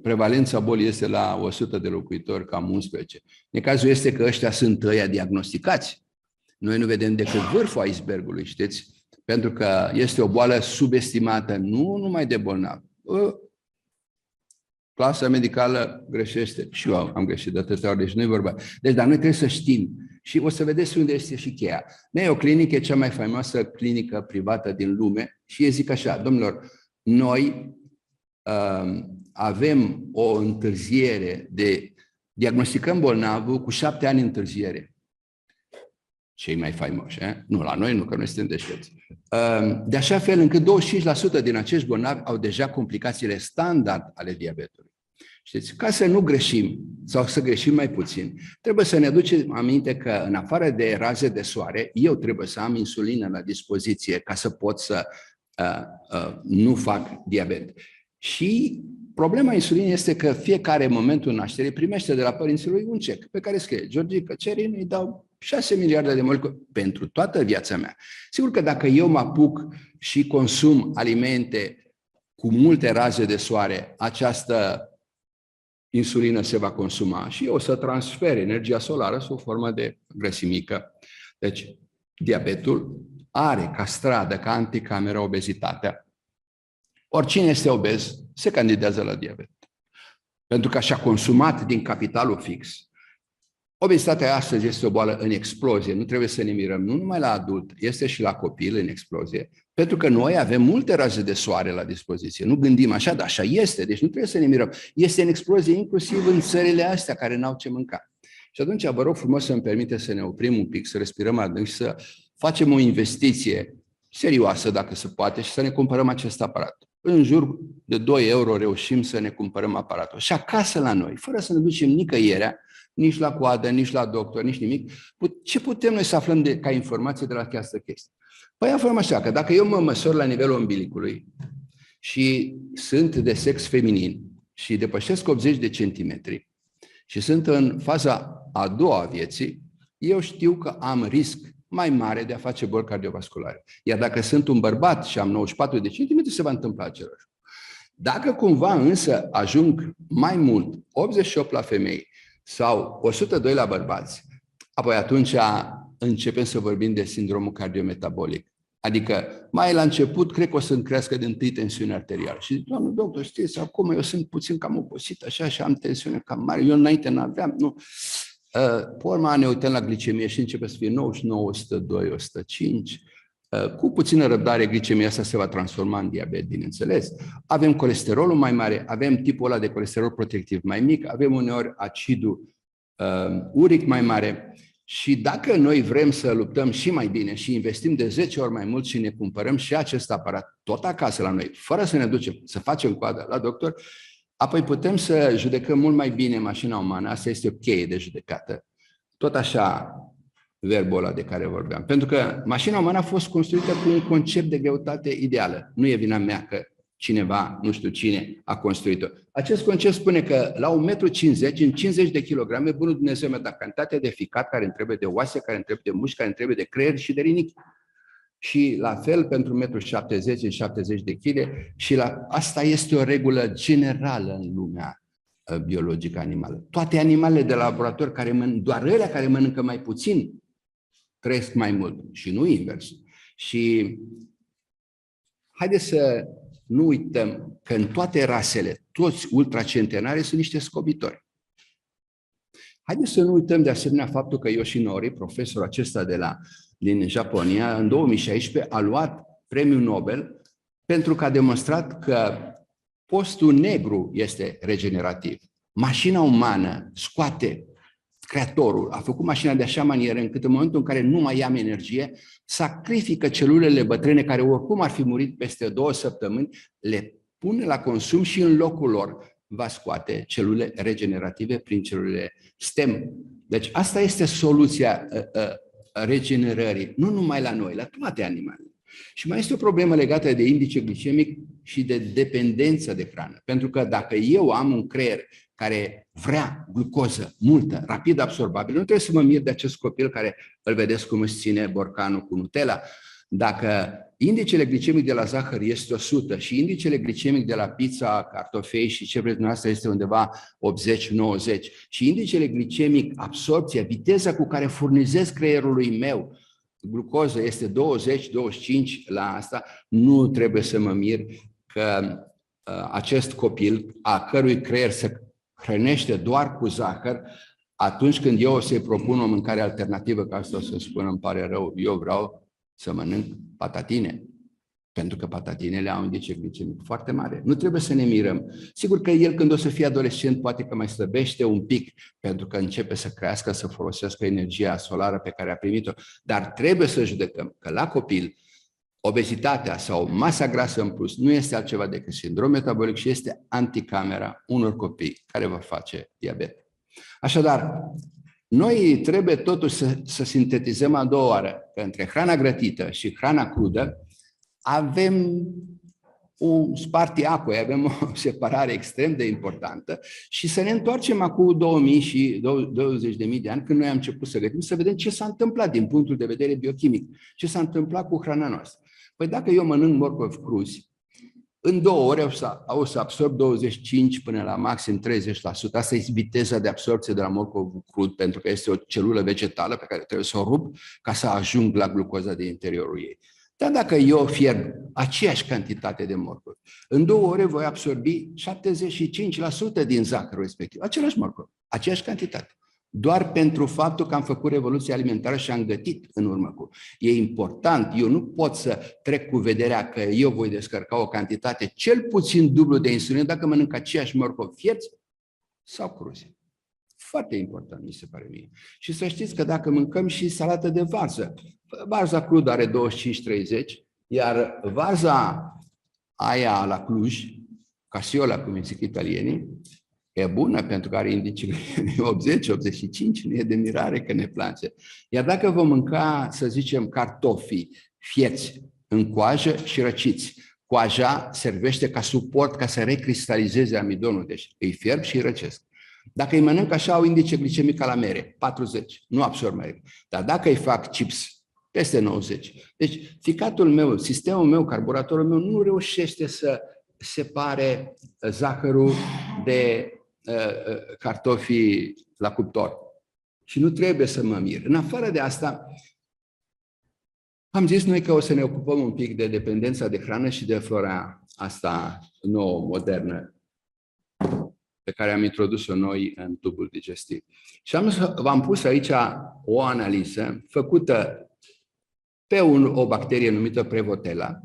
Prevalența bolii este la 100 de locuitori, cam 11. Necazul este că ăștia sunt ăia diagnosticați. Noi nu vedem decât vârful icebergului, știți? Pentru că este o boală subestimată, nu numai de bolnavi. Clasa medicală greșește. Și eu am greșit de atâtea ori, deci nu e vorba. Deci, dar noi trebuie să știm. Și o să vedeți unde este și cheia. Mayo Clinic e cea mai faimoasă clinică privată din lume și zic așa, domnilor, noi avem o întârziere diagnosticăm bolnavul cu 7 ani întârziere. Cei mai faimoși, nu la noi, nu, că noi suntem deștepți. De așa fel încât 25% din acești bolnavi au deja complicațiile standard ale diabetului. Știți, ca să nu greșim sau să greșim mai puțin, trebuie să ne aducem aminte că în afară de raze de soare, eu trebuie să am insulină la dispoziție ca să pot să nu fac diabet. Și problema insulinei este că fiecare momentul nașterii primește de la părinții lui un cec pe care scrie Georgica Cerin, îi dau 6 miliarde de molecule pentru toată viața mea. Sigur că dacă eu mă apuc și consum alimente cu multe raze de soare, această insulină se va consuma și eu o să transfer energia solară sub formă de grăsimică. Deci, diabetul are ca stradă, ca anticameră, obezitatea. Oricine este obez se candidează la diabet. Pentru că și-a consumat din capitalul fix. Obezitatea astăzi este o boală în explozie. Nu trebuie să ne mirăm, nu numai la adult, este și la copil în explozie. Pentru că noi avem multe raze de soare la dispoziție. Nu gândim așa, dar așa este. Deci nu trebuie să ne mirăm. Este în explozie inclusiv în țările astea care n-au ce mânca. Și atunci vă rog frumos să-mi permite să ne oprim un pic, să respirăm adânc și să facem o investiție serioasă, dacă se poate, și să ne cumpărăm acest aparat. În jur de 2 euro reușim să ne cumpărăm aparatul. Și acasă la noi, fără să ne ducem nicăierea, nici la coadă, nici la doctor, nici nimic, ce putem noi să aflăm ca informație de la această chestie? Păi aflăm așa, că dacă eu mă măsor la nivelul umbilicului și sunt de sex feminin și depășesc 80 de centimetri și sunt în faza a doua a vieții, eu știu că am risc mai mare de a face boli cardiovasculare. Iar dacă sunt un bărbat și am 94 de centimetri, se va întâmpla același. Dacă cumva însă ajung mai mult, 88 la femei sau 102 la bărbați, apoi atunci începem să vorbim de sindromul cardiometabolic. Adică mai la început cred că o să-mi crească din tâi tensiunea arterială. Și zic, doamne doctor, știți, acum eu sunt puțin cam obosit așa și am tensiune cam mare. Eu înainte n-aveam, nu. Pe urmă ne uităm la glicemie și începe să fie 99, 102, 105. Cu puțină răbdare, glicemia asta se va transforma în diabet, bineînțeles. Avem colesterolul mai mare, avem tipul ăla de colesterol protectiv mai mic, avem uneori acidul uric mai mare. Și dacă noi vrem să luptăm și mai bine și investim de 10 ori mai mult și ne cumpărăm și acest aparat tot acasă la noi, fără să ne ducem să facem coadă la doctor, apoi putem să judecăm mult mai bine mașina umană. Asta este o cheie de judecată. Tot așa, verbul ăla de care vorbeam. Pentru că mașina umană a fost construită cu un concept de greutate ideală. Nu e vina mea că cineva, nu știu cine, a construit-o. Acest concept spune că la 1,50 m, în 50 de kilograme, bunul Dumnezeu mi-a dat cantitatea de ficat care îmi trebuie, de oase care îmi trebuie, de mușchi care îmi trebuie, de creier și de rinichi. Și la fel pentru 1,70 m, în 70 de kg. Și asta este o regulă generală în lumea biologică animală. Toate animalele de laborator, doar ele care mănâncă mai puțin, trăiesc mai mult și nu invers. Și haideți să nu uităm că în toate rasele, toți ultracentenari sunt niște scobitori. Haideți să nu uităm de asemenea faptul că Yoshinori, profesorul acesta din Japonia, în 2016 a luat premiul Nobel pentru că a demonstrat că postul negru este regenerativ. Mașina umană scoate, creatorul a făcut mașina de așa manieră încât în momentul în care nu mai am energie, sacrifică celulele bătrâne care oricum ar fi murit peste 2 săptămâni, le pune la consum și în locul lor va scoate celule regenerative prin celulele STEM. Deci asta este soluția regenerării, nu numai la noi, la toate animalele. Și mai este o problemă legată de indice glicemic și de dependență de hrană. Pentru că dacă eu am un creier care vrea glucoză multă, rapid absorbabilă, nu trebuie să mă mir de acest copil care îl vedeți cum își ține borcanul cu Nutella. Dacă indicele glicemic de la zahăr este 100 și indicele glicemic de la pizza, cartofei și ce vreți dumneavoastră este undeva 80-90 și indicele glicemic, absorpția, viteza cu care furnizez creierului meu glucoză este 20-25 la asta, nu trebuie să mă mir că acest copil, a cărui creier se hrănește doar cu zahăr, atunci când eu o să-i propun o mâncare alternativă, ca asta o să spună, îmi pare rău, eu vreau să mănânc patatine, pentru că patatinele au un indice glicemic foarte mare. Nu trebuie să ne mirăm. Sigur că el, când o să fie adolescent, poate că mai slăbește un pic, pentru că începe să crească, să folosească energia solară pe care a primit-o, dar trebuie să judecăm că la copil obezitatea sau masa grasă în plus nu este altceva decât sindrom metabolic și este anticamera unor copii care vor face diabet. Așadar, noi trebuie totuși să sintetizăm a doua oară că între hrana grătită și hrana crudă avem un spartiacoi, avem o separare extrem de importantă și să ne întoarcem acum 2000 și 20.000 de ani când noi am început să gătim, să vedem ce s-a întâmplat din punctul de vedere biochimic, ce s-a întâmplat cu hrana noastră. Păi dacă eu mănânc morcovi cruzi, în 2 ore o să absorb 25 până la maxim 30%. Asta este viteza de absorpție de la morcov crud, pentru că este o celulă vegetală pe care trebuie să o rup ca să ajung la glucoza din interiorul ei. Dar dacă eu fierb aceeași cantitate de morcov, în 2 ore voi absorbi 75% din zahărul respectiv. Același morcov, aceeași cantitate. Doar pentru faptul că am făcut revoluția alimentară și am gătit în urmă cu. E important, eu nu pot să trec cu vederea că eu voi descărca o cantitate cel puțin dublu de insulină dacă mănânc aceeași morcov fierți sau cruzi. Foarte important, mi se pare mie. Și să știți că dacă mâncăm și salată de varză, varza crudă are 25-30, iar varza aia la Cluj, casiola, cum îi zic italienii, e bună pentru că are indice 80-85, nu e de mirare că ne place. Iar dacă vom mânca, să zicem, cartofii fieți în coajă și răciți, coaja servește ca suport ca să recristalizeze amidonul, deci îi fierb și îi răcesc. Dacă îi mănânc așa, au indice glicemic ca la mere, 40, nu absorb mai. Dar dacă îi fac chips, peste 90. Deci ficatul meu, sistemul meu, carburatorul meu nu reușește să separe zahărul de cartofii la cuptor. Și nu trebuie să mă mir. În afară de asta, am zis noi că o să ne ocupăm un pic de dependența de hrană și de flora asta nouă, modernă, pe care am introdus-o noi în tubul digestiv. Și v-am pus aici o analiză făcută pe o bacterie numită Prevotella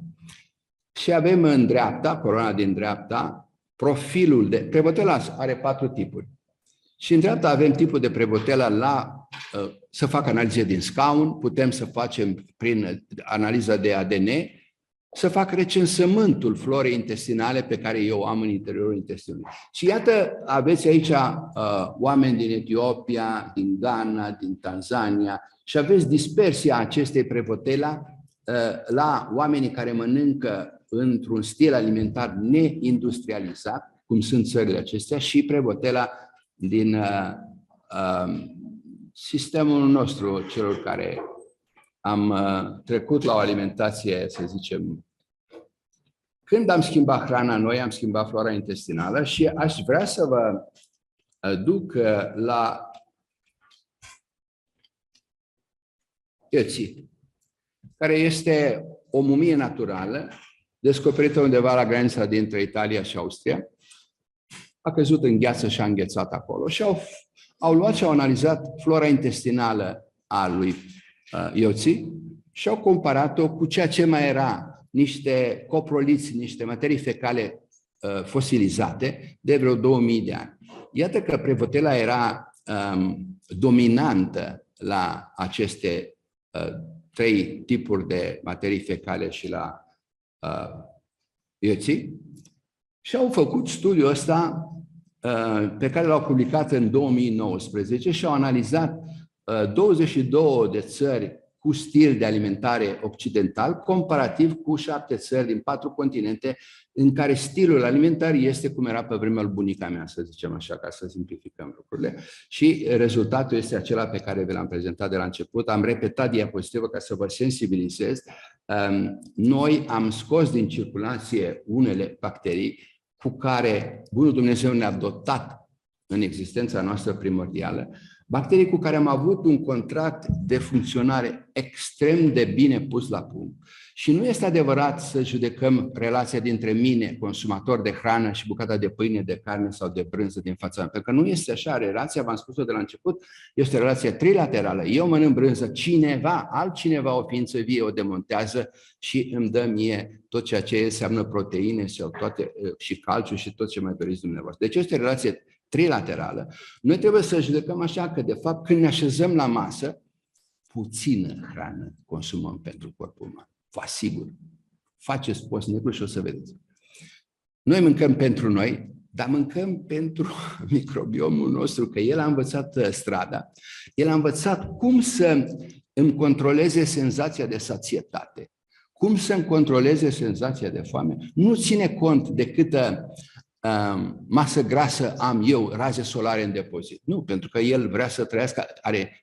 și avem în dreapta, coloana din dreapta, profilul de... Prevotella are 4 tipuri. Și în dreapta avem tipul de Prevotella să fac analize din scaun, putem să facem prin analiza de ADN, să fac recensământul florei intestinale pe care eu o am în interiorul intestinului. Și iată, aveți aici oameni din Etiopia, din Ghana, din Tanzania și aveți dispersia acestei Prevotella la oamenii care mănâncă într-un stil alimentar neindustrializat, cum sunt țările acestea, și Prevotella din sistemul nostru, celor care am trecut la o alimentație, să zicem. Când am schimbat hrana, noi am schimbat flora intestinală și aș vrea să vă duc la Ioții, care este o mumie naturală descoperită undeva la granița dintre Italia și Austria. A căzut în gheață și a înghețat acolo și au luat și au analizat flora intestinală a lui Ioții și au comparat-o cu ceea ce mai era, niște coproliți, niște materii fecale fosilizate de vreo 2000 de ani. Iată că Prevotella era dominantă la aceste 3 tipuri de materii fecale și la Ioții și au făcut studiul ăsta pe care l-au publicat în 2019 și au analizat 22 de țări cu stil de alimentare occidental, comparativ cu 7 țări din 4 continente în care stilul alimentar este cum era pe vremea lui bunica mea, să zicem așa, ca să simplificăm lucrurile. Și rezultatul este acela pe care vi l-am prezentat de la început. Am repetat diapozitivă ca să vă sensibilizez. Noi am scos din circulație unele bacterii cu care Bunul Dumnezeu ne-a dotat în existența noastră primordială, bacterii cu care am avut un contract de funcționare extrem de bine pus la punct. Și nu este adevărat să judecăm relația dintre mine, consumator de hrană, și bucata de pâine, de carne sau de brânză din fața mea. Pentru că nu este așa. Relația, v-am spus-o de la început, este o relație trilaterală. Eu mănânc brânză, altcineva, o ființă vie, o demontează și îmi dă mie tot ceea ce înseamnă proteine sau toate, și calciu și tot ce mai doriți dumneavoastră. Deci este o relație trilaterală. Noi trebuie să judecăm așa că, de fapt, când ne așezăm la masă, puțină hrană consumăm pentru corpul uman. Vă asigur. Faceți postnicul și o să vedeți. Noi mâncăm pentru noi, dar mâncăm pentru microbiomul nostru, că el a învățat strada. El a învățat cum să îmi controleze senzația de sațietate, cum să îmi controleze senzația de foame. Nu ține cont de câtă masă grasă am eu, raze solare în depozit. Nu, pentru că el vrea să trăiască, are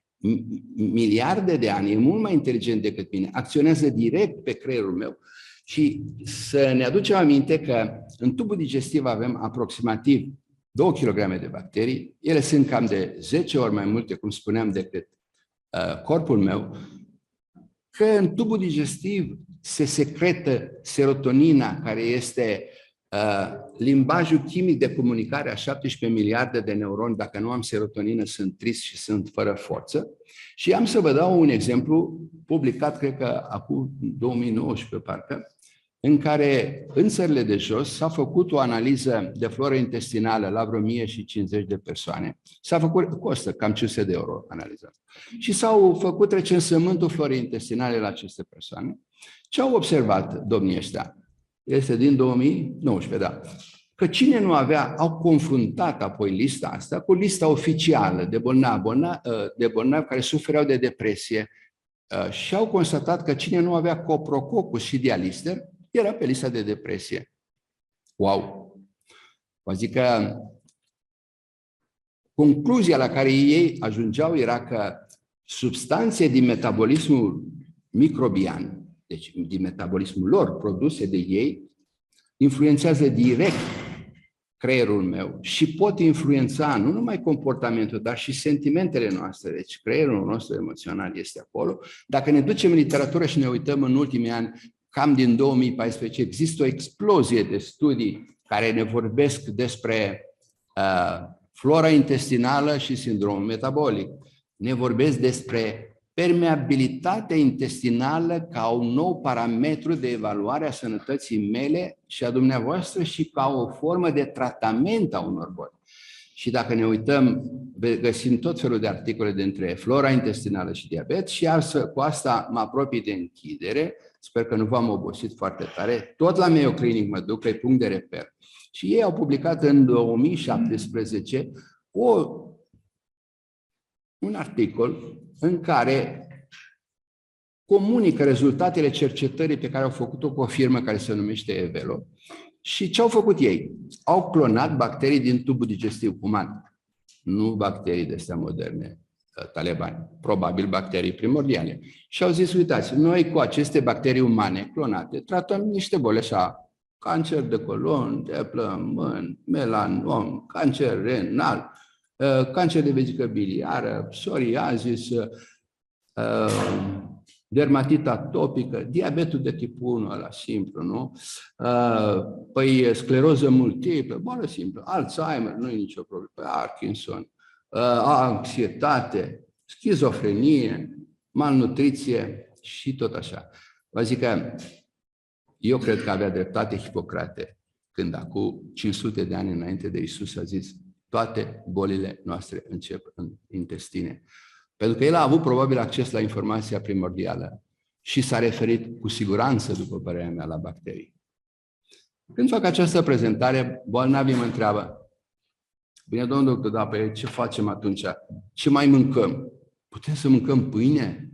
miliarde de ani, e mult mai inteligent decât mine, acționează direct pe creierul meu. Și să ne aducem aminte că în tubul digestiv avem aproximativ 2 kg de bacterii, ele sunt cam de 10 ori mai multe, cum spuneam, decât corpul meu, că în tubul digestiv se secretă serotonina, care este limbajul chimic de comunicare a 17 miliarde de neuroni. Dacă nu am serotonină, sunt trist și sunt fără forță. Și am să vă dau un exemplu publicat, cred că acum 2019, parcă, în care în țările de jos s-a făcut o analiză de floră intestinală la vreo 1050 de persoane. S-a făcut, costă cam 500 de euro analiza. Și s-au făcut recensământul florei intestinale la aceste persoane. Ce au observat domnii ăștia? Este din 2019, da. Că cine nu avea, au confruntat apoi lista asta cu lista oficială de bolnavi care sufereau de depresie și au constatat că cine nu avea coprococcus și dialister era pe lista de depresie. Wow! Vă zic că concluzia la care ei ajungeau era că substanțe din metabolismul microbian, deci din metabolismul lor, produse de ei, influențează direct creierul meu și pot influența nu numai comportamentul, dar și sentimentele noastre. Deci creierul nostru emoțional este acolo. Dacă ne ducem în literatură și ne uităm în ultimii ani, cam din 2014, există o explozie de studii care ne vorbesc despre flora intestinală și sindromul metabolic. Ne vorbesc despre permeabilitatea intestinală ca un nou parametru de evaluare a sănătății mele și a dumneavoastră și ca o formă de tratament a unor boli. Și dacă ne uităm, găsim tot felul de articole dintre flora intestinală și diabet și cu asta mă apropii de închidere. Sper că nu v-am obosit foarte tare. Tot la Mayo Clinic mă duc, pe punct de reper. Și ei au publicat în 2017 un articol în care comunică rezultatele cercetării pe care au făcut-o cu o firmă care se numește Evelo. Și ce au făcut ei? Au clonat bacterii din tubul digestiv uman. Nu bacterii de astea moderne, talebani. Probabil bacterii primordiale. Și au zis, uitați, noi cu aceste bacterii umane clonate tratăm niște boli așa, cancer de colon, de plămân, melanom, cancer renal, cancer de vezică biliară, psoriazis, dermatită atopică, diabetul de tipul 1, ăla simplu, nu? Păi scleroză multiplă, boală simplă, Alzheimer, nu e nicio problemă, Parkinson, anxietate, schizofrenie, malnutriție și tot așa. Vă zic că eu cred că avea dreptate Hipocrate când acum 500 de ani înainte de Iisus a zis toate bolile noastre încep în intestine. Pentru că el a avut probabil acces la informația primordială și s-a referit cu siguranță, după părerea mea, la bacterii. Când fac această prezentare, bolnavii mă întreabă, bine, domnul doctor, dar pe ce facem atunci? Ce mai mâncăm? Putem să mâncăm pâine?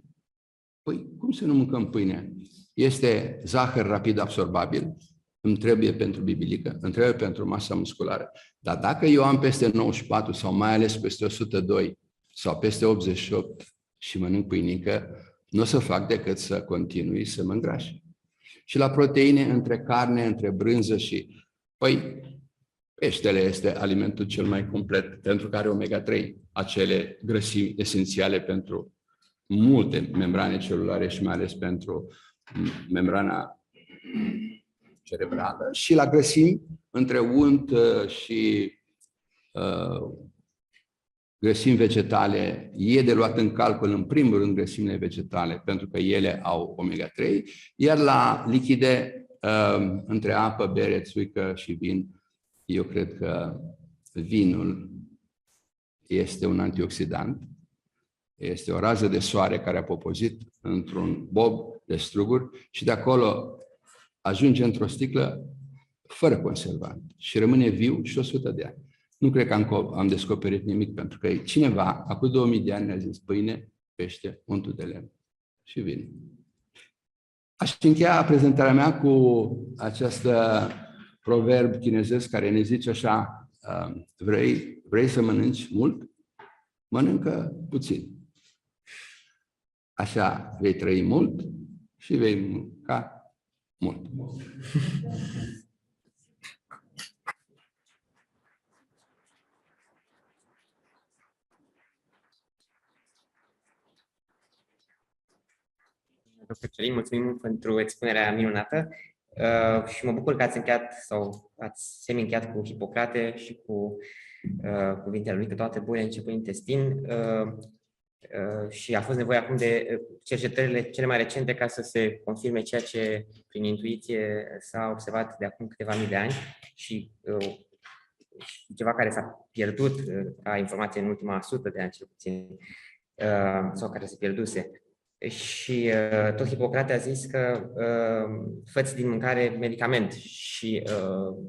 Păi, cum să nu mâncăm pâine? Este zahăr rapid absorbabil, îmi trebuie pentru bibilică, îmi trebuie pentru masa musculară. Dar dacă eu am peste 94 sau mai ales peste 102 sau peste 88 și mănânc pâinică, nu o să fac decât să continui să mă îngraș. Și la proteine, între carne, între brânză și... Păi, peștele este alimentul cel mai complet, pentru că are omega-3, acele grăsimi esențiale pentru multe membrane celulare și mai ales pentru membrana cerebrală. Și la grăsimi, între unt și grăsimi vegetale, e de luat în calcul în primul rând grăsimile vegetale, pentru că ele au omega-3, iar la lichide, între apă, bere, țuică și vin, eu cred că vinul este un antioxidant, este o rază de soare care a popozit într-un bob de struguri și de acolo ajunge într-o sticlă fără conservant și rămâne viu și 100 de ani. Nu cred că am descoperit nimic, pentru că cineva, acum 2000 de ani, ne-a zis pâine, pește, untul de lemn și vin. Aș încheia prezentarea mea cu acest proverb chinezesc care ne zice așa, vrei să mănânci mult? Mănâncă puțin. Așa vei trăi mult și vei mânca mult. Dr. Călin, mulțumim pentru expunerea minunată și mă bucur că ați încheiat sau ați semi-încheiat cu Hipocrate și cu cuvintele lui că toate bolile încep în intestin și a fost nevoie acum de cercetările cele mai recente ca să se confirme ceea ce prin intuiție s-a observat de acum câteva mii de ani și ceva care s-a pierdut ca informație în ultima 100 de ani cel puțin sau care se pierduse. Și tot Hipocrate a zis că fă-ți din mâncare medicament și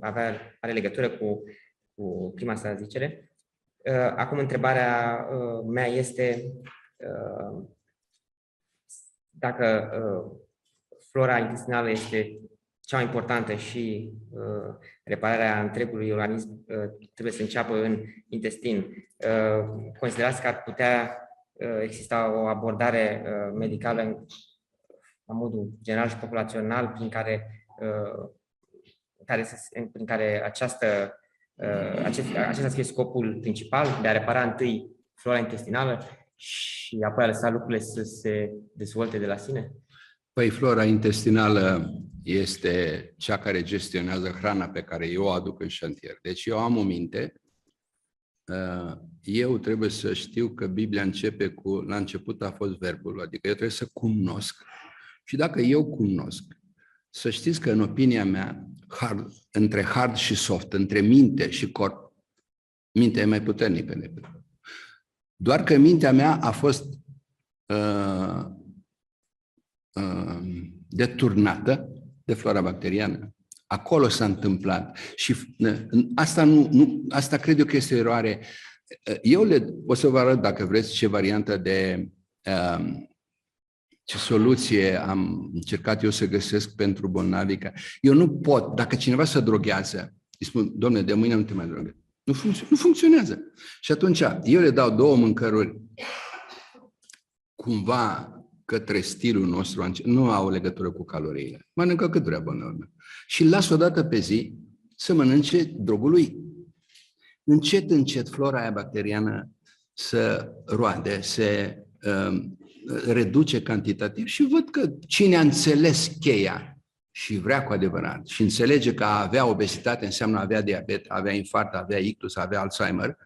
are legătură cu prima sa zicere. Acum întrebarea mea este dacă flora intestinală este cea mai importantă și repararea întregului organism trebuie să înceapă în intestin. Considerați că ar putea exista o abordare medicală la modul general și populațional prin care acesta să fie scopul principal de a repara întâi flora intestinală și apoi a lăsa lucrurile să se dezvolte de la sine? Păi flora intestinală este cea care gestionează hrana pe care eu o aduc în șantier. Deci eu am o minte eu trebuie să știu că Biblia începe cu, la început a fost verbul, adică eu trebuie să cunosc. Și dacă eu cunosc, să știți că în opinia mea, între hard și soft, între minte și corp, mintea e mai puternică decât. Doar că mintea mea a fost deturnată de flora bacteriană. Acolo s-a întâmplat. Și asta cred eu că este o eroare. O să vă arăt, dacă vreți, ce variantă de ce soluție am încercat eu să găsesc pentru bolnavi. Eu nu pot, dacă cineva se droghează, îi spun, dom'le, de mâine nu te mai droghezi. Nu funcționează. Și atunci eu le dau 2 mâncăruri cumva către stilul nostru, nu au legătură cu caloriile. Mănâncă cât vrea bolnavul. Și îl las o dată pe zi să mănânce drogul lui. Încet, încet, flora aia bacteriană se roade, se reduce cantitativ și văd că cine a înțeles cheia și vrea cu adevărat și înțelege că a avea obezitate înseamnă a avea diabet, a avea infarct, a avea ictus, a avea Alzheimer,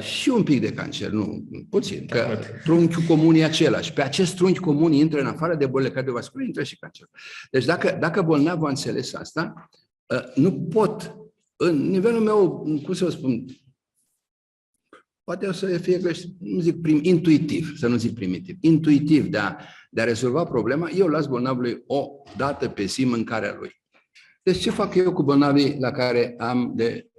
și un pic de cancer, nu puțin, că trunchiul comun e același. Pe acest trunchi comun intră, în afară de bolile cardiovasculare, intră și cancer. Deci dacă bolnavul a înțeles asta, nu pot, în nivelul meu, cum să vă spun, poate o să fie greșit, nu zic intuitiv, să nu zic primitiv, intuitiv de a rezolva problema, eu las bolnavului o dată pe zi mâncarea lui. Deci ce fac eu cu bolnavii la care am de...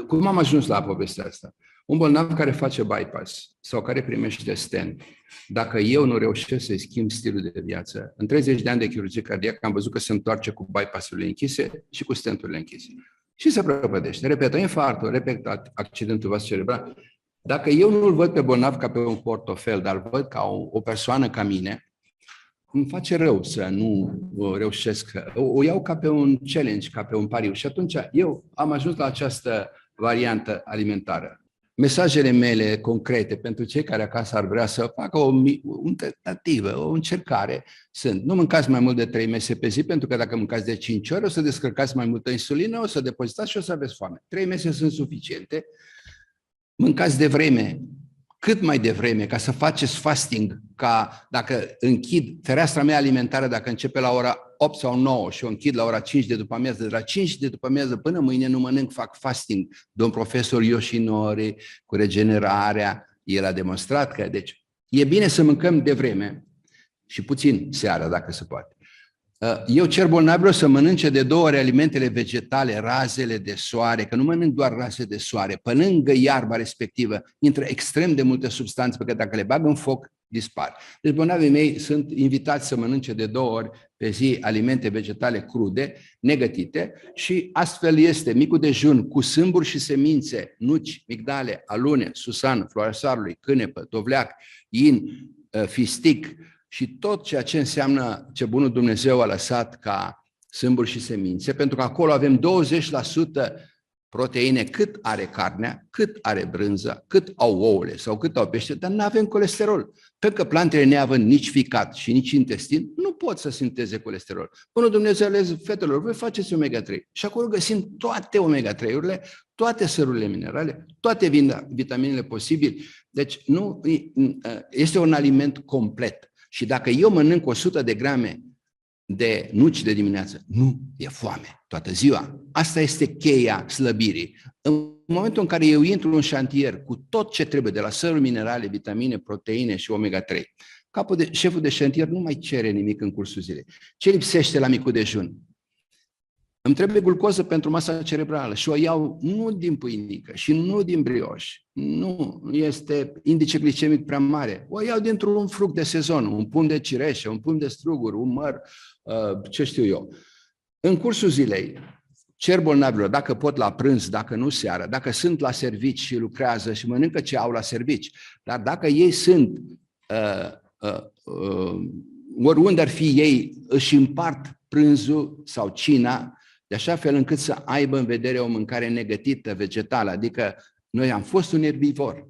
cum am ajuns la povestea asta? Un bolnav care face bypass sau care primește stent, dacă eu nu reușesc să-i schimb stilul de viață, în 30 de ani de chirurgie cardiacă am văzut că se întoarce cu bypass-urile închise și cu stenturile închise. Și se prăpădește. Repetă infarctul, repetă accidentul vas cerebral. Dacă eu nu îl văd pe bolnav ca pe un portofel, dar îl văd ca o persoană ca mine, îmi face rău să nu reușesc. O iau ca pe un challenge, ca pe un pariu. Și atunci eu am ajuns la această variantă alimentară. Mesajele mele concrete pentru cei care acasă ar vrea să facă o tentativă, o încercare, sunt: nu mâncați mai mult de 3 mese pe zi, pentru că dacă mâncați de 5 ori o să descărcați mai multă insulină, o să depozitați și o să aveți foame. 3 mese sunt suficiente. Mâncați de vreme, cât mai devreme, ca să faceți fasting, ca dacă închid fereastra mea alimentară, dacă începe la ora 8 sau 9 și o închid la ora 5 de după amiază, de la 5 de după amiază până mâine nu mănânc, fac fasting. Domn profesor Yoshinori, cu regenerarea, el a demonstrat că, deci, e bine să mâncăm de vreme și puțin seara, dacă se poate. Eu cer bolnavilor să mănânce de 2 ori alimentele vegetale, razele de soare, că nu mănânc doar raze de soare. Pe lângă iarba respectivă intră extrem de multe substanțe pe care dacă le bag în foc, dispar. Deci bolnavii mei sunt invitați să mănânce de 2 ori pe zi alimente vegetale crude, negătite, și astfel este micul dejun cu sâmburi și semințe, nuci, migdale, alune, susan, floarea soarelui, cânepă, dovleac, in, fistic, și tot ceea ce înseamnă ce bunul Dumnezeu a lăsat ca sâmburi și semințe, pentru că acolo avem 20% proteine cât are carnea, cât are brânza, cât au ouăle sau cât au pește, dar nu avem colesterol. Pentru că plantele neavând nici ficat și nici intestin, nu pot să sinteze colesterol. Bunul Dumnezeu a ales fetelor, voi faceți omega-3. Și acolo găsim toate omega-3-urile, toate sărurile minerale, toate vitaminele posibile. Deci nu, este un aliment complet. Și dacă eu mănânc 100 de grame de nuci de dimineață, nu e foame toată ziua. Asta este cheia slăbirii. În momentul în care eu intru în șantier cu tot ce trebuie, de la săruri minerale, vitamine, proteine și omega-3, șeful de șantier nu mai cere nimic în cursul zilei. Ce lipsește la micul dejun? Îmi trebuie glucoză pentru masa cerebrală și o iau nu din pâinică și nu din brioș. Nu este indice glicemic prea mare. O iau dintr-un fruct de sezon, un pumn de cireșe, un pumn de struguri, un măr, ce știu eu. În cursul zilei, cer bolnavilor, dacă pot la prânz, dacă nu seara, dacă sunt la servici și lucrează și mănâncă ce au la servici, dar dacă ei sunt, oriunde ar fi ei, își împart prânzul sau cina, de așa fel încât să aibă în vedere o mâncare negătită, vegetală, adică noi am fost un erbivor.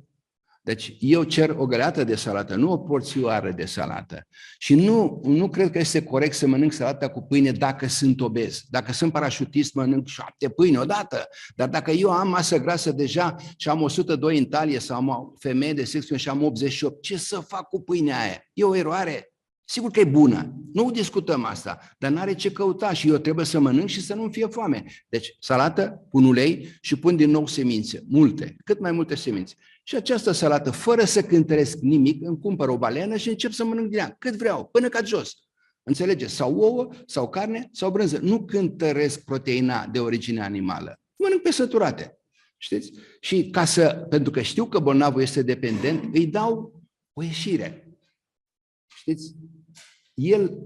Deci eu cer o găleată de salată, nu o porțioară de salată. Și nu cred că este corect să mănânc salata cu pâine dacă sunt obez. Dacă sunt parașutist, mănânc 7 pâini odată. Dar dacă eu am masă grasă deja și am 102 în talie sau am o femeie de sex și am 88, ce să fac cu pâinea aia? E o eroare. Sigur că e bună, nu discutăm asta, dar n-are ce căuta și eu trebuie să mănânc și să nu-mi fie foame. Deci, salată, pun ulei și pun din nou semințe, multe, cât mai multe semințe. Și această salată, fără să cântăresc nimic, îmi cumpăr o balenă și încep să mănânc din ea, cât vreau, până ca jos. Înțelegeți? Sau ouă, sau carne, sau brânză. Nu cântăresc proteina de origine animală. Mănânc pe săturate. Știți? Și pentru că știu că bolnavul este dependent, îi dau o ieșire. Știți? El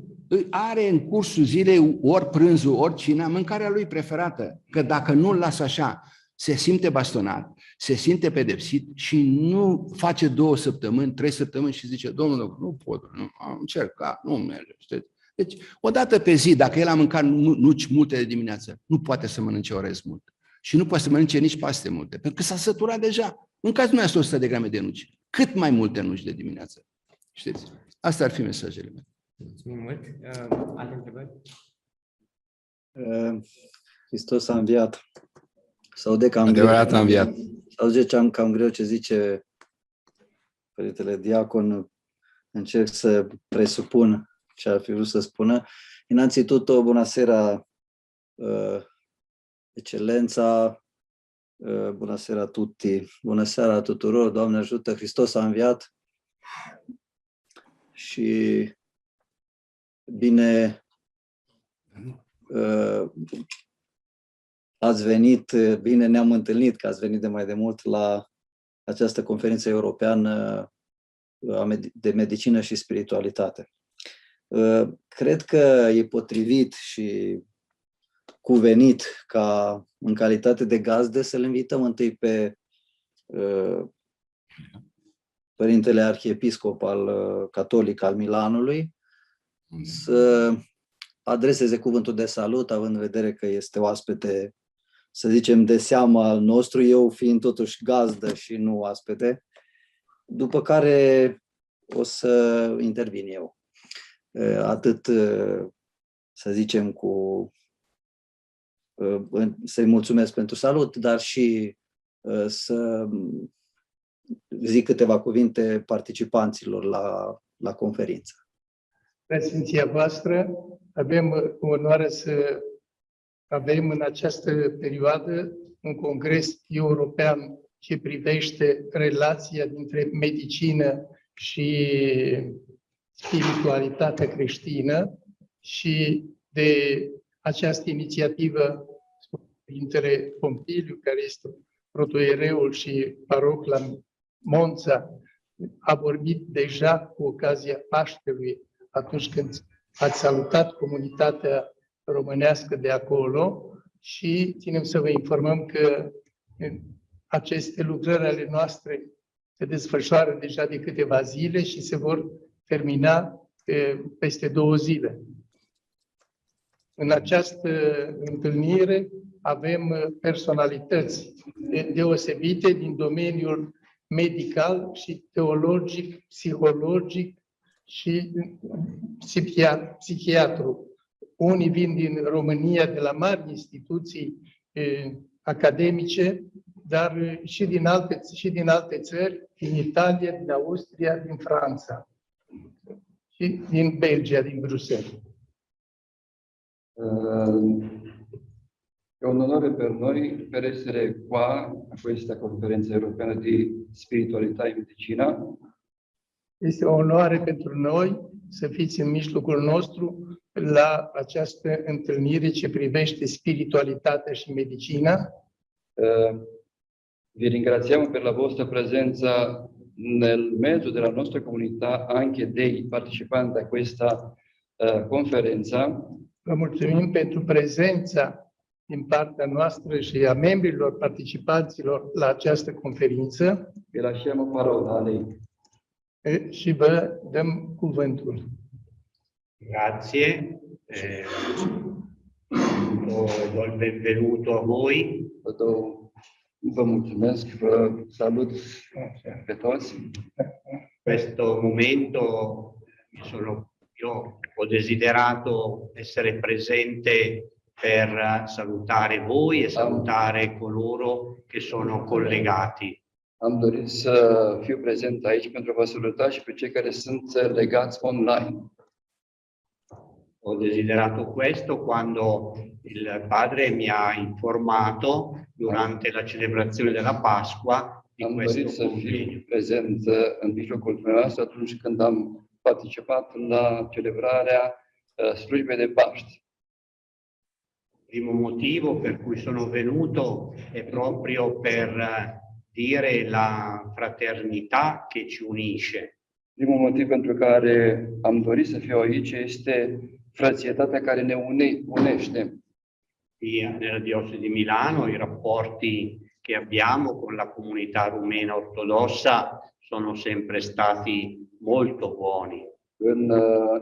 are în cursul zilei ori prânzul, ori cina, mâncarea lui preferată. Că dacă nu îl las așa, se simte bastonat, se simte pedepsit și nu face 2 săptămâni, 3 săptămâni și zice, domnule, nu pot, am încercat, nu merge. Știți? Deci, o dată pe zi, dacă el a mâncat nuci multe de dimineață, nu poate să mănânce orez mult. Și nu poate să mănânce nici paste multe, pentru că s-a săturat deja. Mâncați dumneavoastră 100 de grame de nuci. Cât mai multe nuci de dimineață. Știți? Asta ar fi mesajele mele. Mulțumim mult. Alte întrebări? Hristos a înviat. Sau de cam Adevărat a înviat. Sau zice cam greu ce zice Părintele Diacon, încerc să presupun ce ar fi vrut să spună. Innanzitutto, buonasera, Eccelența, buonasera tutti, bună seara tuturor, Doamne ajută, Hristos a înviat și bine ați venit, bine ne-am întâlnit, că ați venit de mai de mult la această conferință europeană de medicină și spiritualitate. Cred că e potrivit și cuvenit ca în calitate de gazde să-l invităm întâi pe Părintele Arhiepiscop catolic al Milanului să adreseze cuvântul de salut, având în vedere că este oaspete, să zicem, de seamă al nostru, eu fiind totuși gazdă și nu oaspete, după care o să intervin eu. Atât, să zicem, să-i mulțumesc pentru salut, dar și să zic câteva cuvinte participanților la conferință. Preasfinția voastră, avem onoarea să avem în această perioadă un congres european ce privește relația dintre medicină și spiritualitatea creștină și de această inițiativă Părintele Pompiliu, care este protoiereul și paroc la Monza, a vorbit deja cu ocazia Paștelui, atunci când ați salutat comunitatea românească de acolo și ținem să vă informăm că aceste lucrări ale noastre se desfășoară deja de câteva zile și se vor termina peste 2 zile. În această întâlnire avem personalități deosebite din domeniul medical și teologic, psihologic și psihiatru. Unii vin din România, de la mari instituții academice, dar și din alte țări, din Italia, din Austria, din Franța și din Belgia, din Bruxelles. È un onore per noi per essere qua a questa conferenza europeana di spiritualità e medicina. Este o onoare pentru noi să fiți în mijlocul nostru la această întâlnire ce privește spiritualitatea și medicina. Vi ringraziamo per la vostra presenza nel mezzo della nostra comunità, anche dei partecipanti a questa conferenza. Vă mulțumim pentru prezența din partea noastră și a membrilor participanților la această conferință. Vi lasciamo parola a lei. Și vă dăm cuvântul. Grazie, do il benvenuto a voi. Do Vă mulțumesc, vă salut pe toți. Questo momento io ho desiderato essere presente per salutare voi e salutare coloro che sono collegati. Am dorit să fiu prezent aici pentru a vă saluta și pe cei care sunt legați online. Ho desiderato questo quando il padre mi ha informato durante la celebrazione della Pasqua di Am dorit questo să convegno. fiu prezent în mijlocul dumneavoastră atunci când am participat la celebrarea slujbei de Paști. Il primo motivo per cui sono venuto è proprio per dire la fraternità che ci unisce. Primul motiv pentru care am dorit să fiu aici este frățietatea care ne unește. Nella diocesi di Milano i rapporti che abbiamo con la comunità rumena ortodossa sono sempre stati molto buoni. În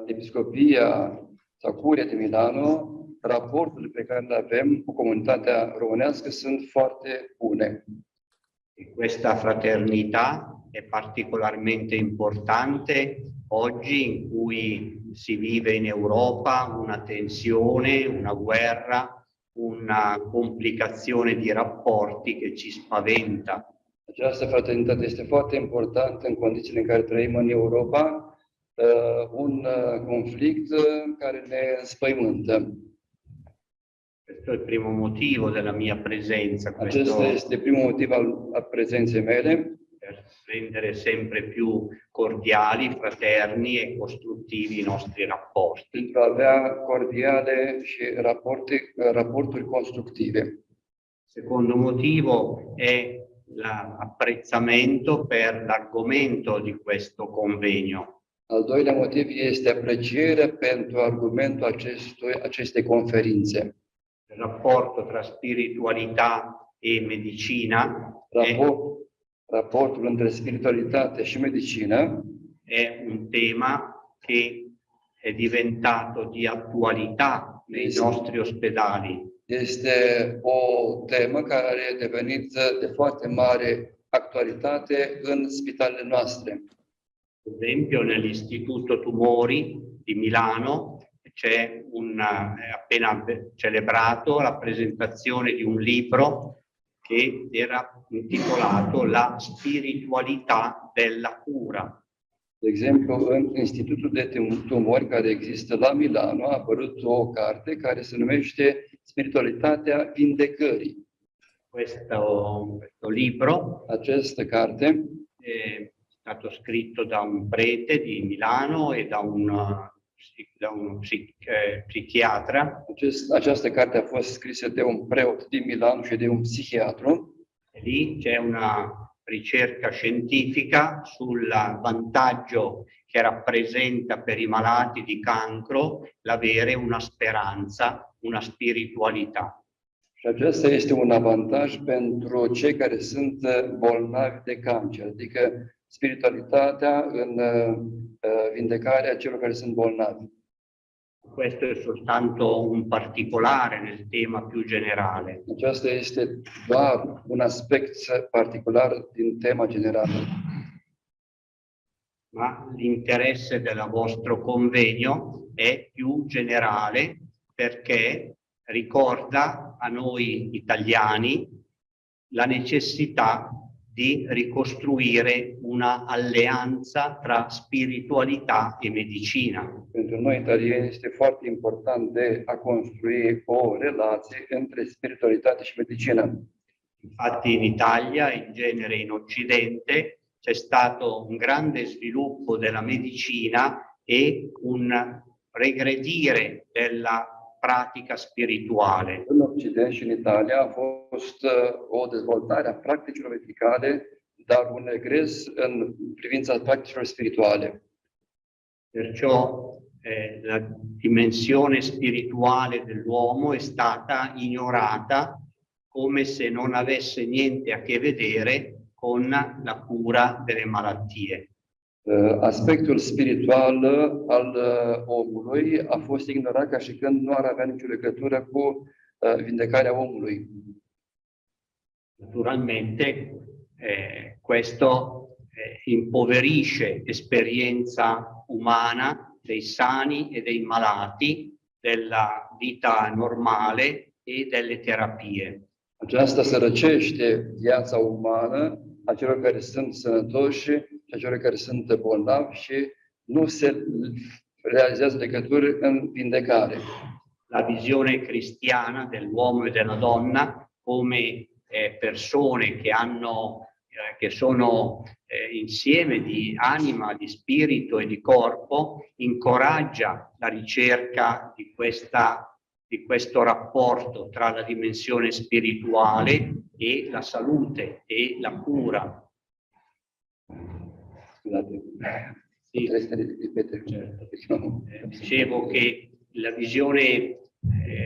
Episcopia sau Curia de Milano, raporturile pe care le avem cu comunitatea românească sunt foarte bune. E questa fraternità è particolarmente importante oggi in cui si vive in Europa una tensione, una guerra, una complicazione di rapporti che ci spaventa. Această fraternitate este foarte importantă în condițiile în care trăim în Europa, un conflict care ne înspăimântă. Questo è il primo motivo della mia presenza, Acesta este primul motiv al prezenței mele, per rendere sempre più cordiali, fraterni e costruttivi i nostri rapporti. pentru a avea cordiale și raporturi constructive. Secondo motivo è l'apprezzamento per l'argomento di questo convegno. Al doilea motiv este aprecierea pentru argumentul acestei conferințe. Il rapporto tra spiritualità e medicina Raportul între spiritualitate și medicină è un tema che è diventato di attualità nei nostri ospedali. este o temă care a devenit de foarte mare actualitate în spitalele noastre. Per esempio nell'Istituto Tumori di Milano c'è appena celebrato la presentazione di un libro che era intitolato La spiritualità della cura. De exemplu, în Institutul de Tumori care există la Milano a apărut o carte care se numește Spiritualitatea vindecării. Questo libro Această carte è stato scritto da un prete di Milano e da un psichiatra. Această carte a fost scrisă de un preot din Milano și de un psihiatru. E lì c'è una ricerca scientifica sul vantaggio che rappresenta per i malati di cancro l'avere una speranza, una spiritualità. Și acesta este un avantaj pentru cei care sunt bolnavi de cancer, adică spiritualitatea în vindecarea celor care sunt bolnavi. Questo è soltanto un particolare nel tema più generale. Aceasta este doar un aspect particular din tema generală. Ma l'interesse del vostro convegno è più generale perché ricorda a noi italiani la necessità di ricostruire una alleanza tra spiritualità e medicina. Pentru noi italieni este foarte important de a construi o relație între spiritualitate și medicină. Infatti in Italia, in genere in Occidente, c'è stato un grande sviluppo della medicina e un regredire della pratica spirituale. În Occident și în Italia a fost o dezvoltare a practicilor medicale, dar un regres în privința practicilor spirituale. Perciò la dimensione spirituale dell'uomo è stata ignorata come se non avesse niente a che vedere con la cura delle malattie. Aspectul spiritual al omului a fost ignorat ca și când nu ar avea nicio legătură cu vindecarea omului. Naturalmente questo impoverisce l'esperienza umana dei sani e dei malati, della vita normale e delle terapie. Aceasta sărăcește viața umană a celor care sunt sănătoși și a celor care sunt bolnavi și nu se realizează legături în vindecare. La visione cristiana dell'uomo e della donna come persone che sono insieme di anima, di spirito e di corpo, incoraggia la ricerca di questo rapporto tra la dimensione spirituale e la salute e la cura. Scusate, Sì. potreste ripetere? Certo. Dicevo che la visione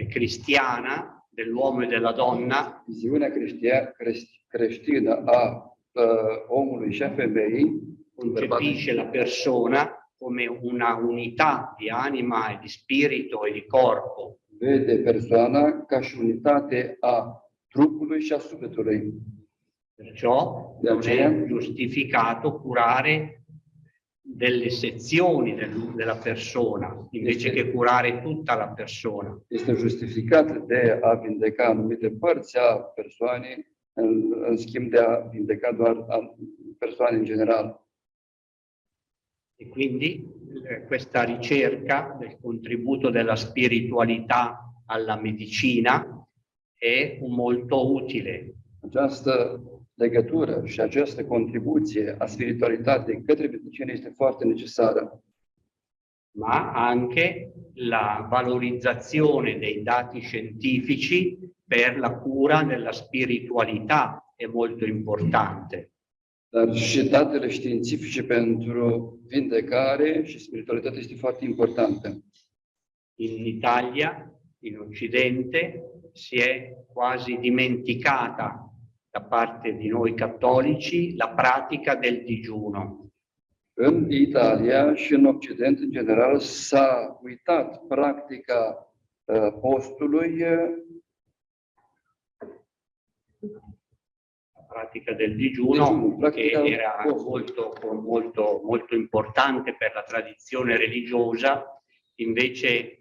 cristiana dell'uomo e della donna Viziunea creștină a omului și a femeii concepisce la persona come una unità di anima e di spirito e di corpo. vede persoana ca și unitate a trupului și a sufletului. Perciò non è giustificato curare delle sezioni della persona invece che curare tutta la persona. Este justificat de a vindeca anumite părți a persoanei în schimb de a vindeca doar persoane în general. E quindi questa ricerca del contributo della spiritualità alla medicina è molto utile. Această legătură și această contribuție a spiritualității către medicină este foarte necesară. Ma anche la valorizzazione dei dati scientifici per la cura della spiritualità è molto importante. Dar și datele științifice pentru vindecare și spiritualitate este foarte importantă. In Italia, in Occidente, si è quasi dimenticata da parte di noi cattolici la pratica del digiuno. În Italia și în Occident, în general, s-a uitat practica postului. La pratica del digiuno, che era molto importante per la tradizione religiosa, invece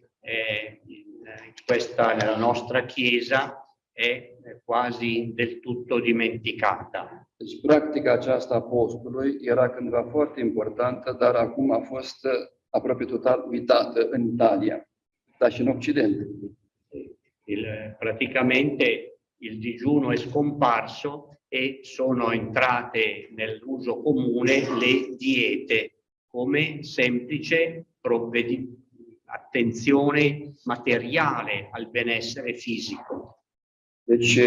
nella nostra Chiesa è quasi del tutto dimenticata. Deci, practica aceasta a postului era cândva foarte importantă, dar acum a fost aproape total uitată în Italia, dar și în Occident. Praticamente il digiuno è scomparso e sono entrate nell'uso comune le diete come semplice attenzione materiale al benessere fisico. Deci,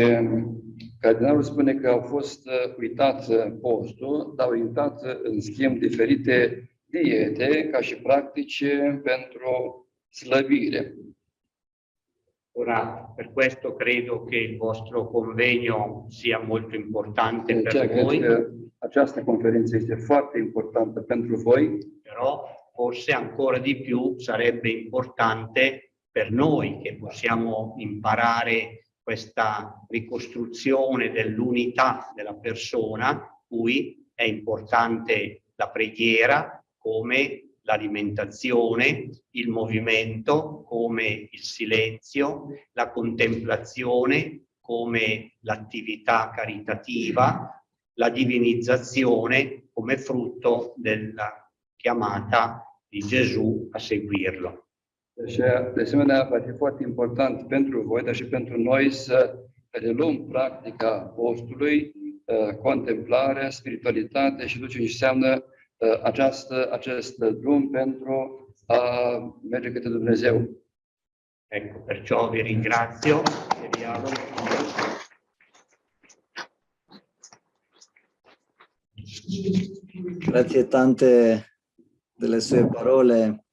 cardinalul spune că au fost uitat postul, dar au uitat în schimb diferite diete ca și practici pentru slăbire. Ora, per questo credo che il vostro convegno sia molto importante per voi. Această conferință este foarte importantă pentru voi. Però forse ancora di più sarebbe importante per noi che possiamo imparare questa ricostruzione dell'unità della persona, cui è importante la preghiera come l'alimentazione, il movimento come il silenzio, la contemplazione come l'attività caritativa, la divinizzazione come frutto della chiamata di Gesù a seguirlo. De asemenea, va fi foarte important pentru voi, dar și pentru noi să reluăm practica postului, contemplarea, spiritualitate și tot ce înseamnă acest drum pentru a merge către Dumnezeu. Ecco, perciò vi ringrazio e vi auguro. Grazie tante delle sue parole,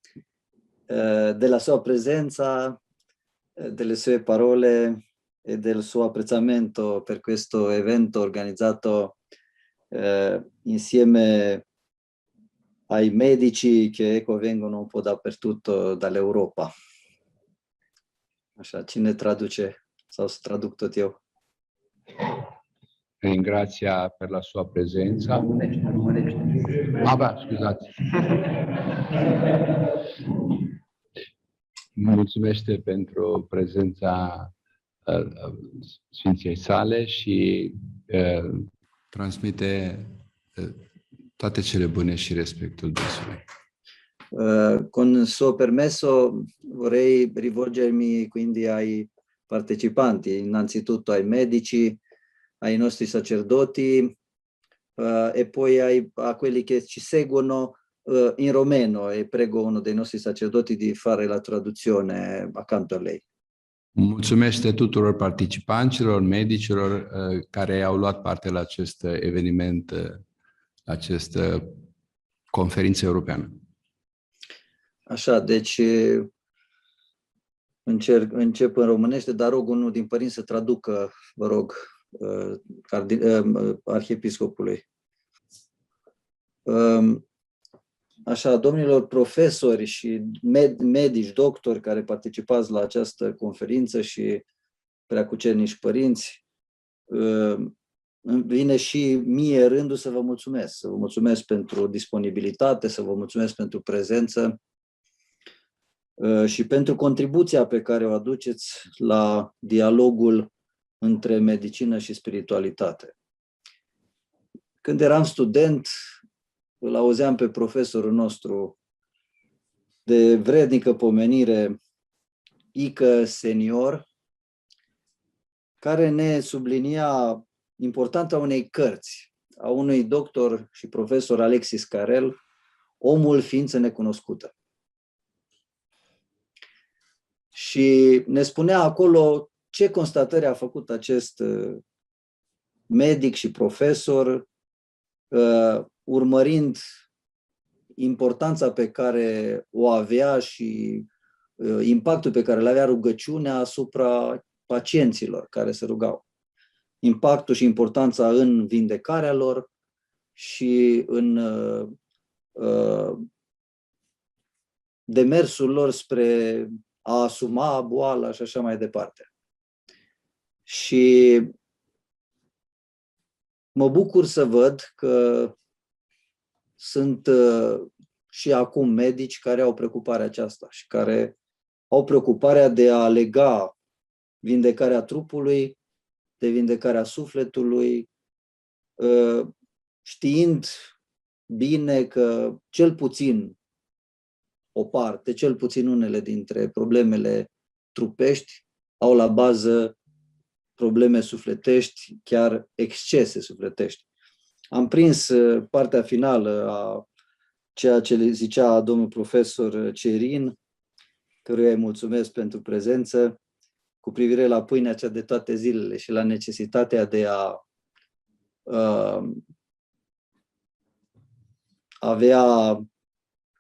della sua presenza, delle sue parole e del suo apprezzamento per questo evento organizzato insieme ai medici che vengono un po' dappertutto dall'Europa. Așa, cine traduce? Sau să traduc tot eu? ringrazia per la sua presenza. Scuzați. Mulțumește pentru prezența Sfinției sale și transmite toate cele bune și respectul dânsului. Con suo permesso vorrei rivolgermi quindi ai partecipanti, innanzitutto ai medici, ai nostri sacerdoti e poi a quelli che ci seguono in romeno, e prego uno dei nostri sacerdoti di fare la traduzione accanto a lei. Mulțumește tuturor participanților, medicilor care au luat parte la acest eveniment, la această conferință europeană. Așa, deci încep în românește, dar rog unul din părinți să traducă, vă rog, arhiepiscopului. Așa, domnilor profesori și medici, doctori care participați la această conferință și preacucernici părinți, vine și mie rândul să vă mulțumesc. Să vă mulțumesc pentru disponibilitate, să vă mulțumesc pentru prezență și pentru contribuția pe care o aduceți la dialogul între medicină și spiritualitate. Când eram student, îl auzeam pe profesorul nostru de vrednică pomenire, Ică senior, care ne sublinia importanța unei cărți, a unui doctor și profesor Alexis Carrel, Omul, ființă necunoscută. Și ne spunea acolo ce constatări a făcut acest medic și profesor, urmărind importanța pe care o avea și impactul pe care îl avea rugăciunea asupra pacienților care se rugau. Impactul și importanța în vindecarea lor și în demersul lor spre a asuma boala și așa mai departe. Și mă bucur să văd că sunt și acum medici care au preocuparea aceasta și care au preocuparea de a lega vindecarea trupului de vindecarea sufletului, știind bine că cel puțin o parte, cel puțin unele dintre problemele trupești au la bază probleme sufletești, chiar excese sufletești. Am prins partea finală a ceea ce le zicea domnul profesor Cerin, căruia îi mulțumesc pentru prezență, cu privire la pâinea cea de toate zilele și la necesitatea de a avea,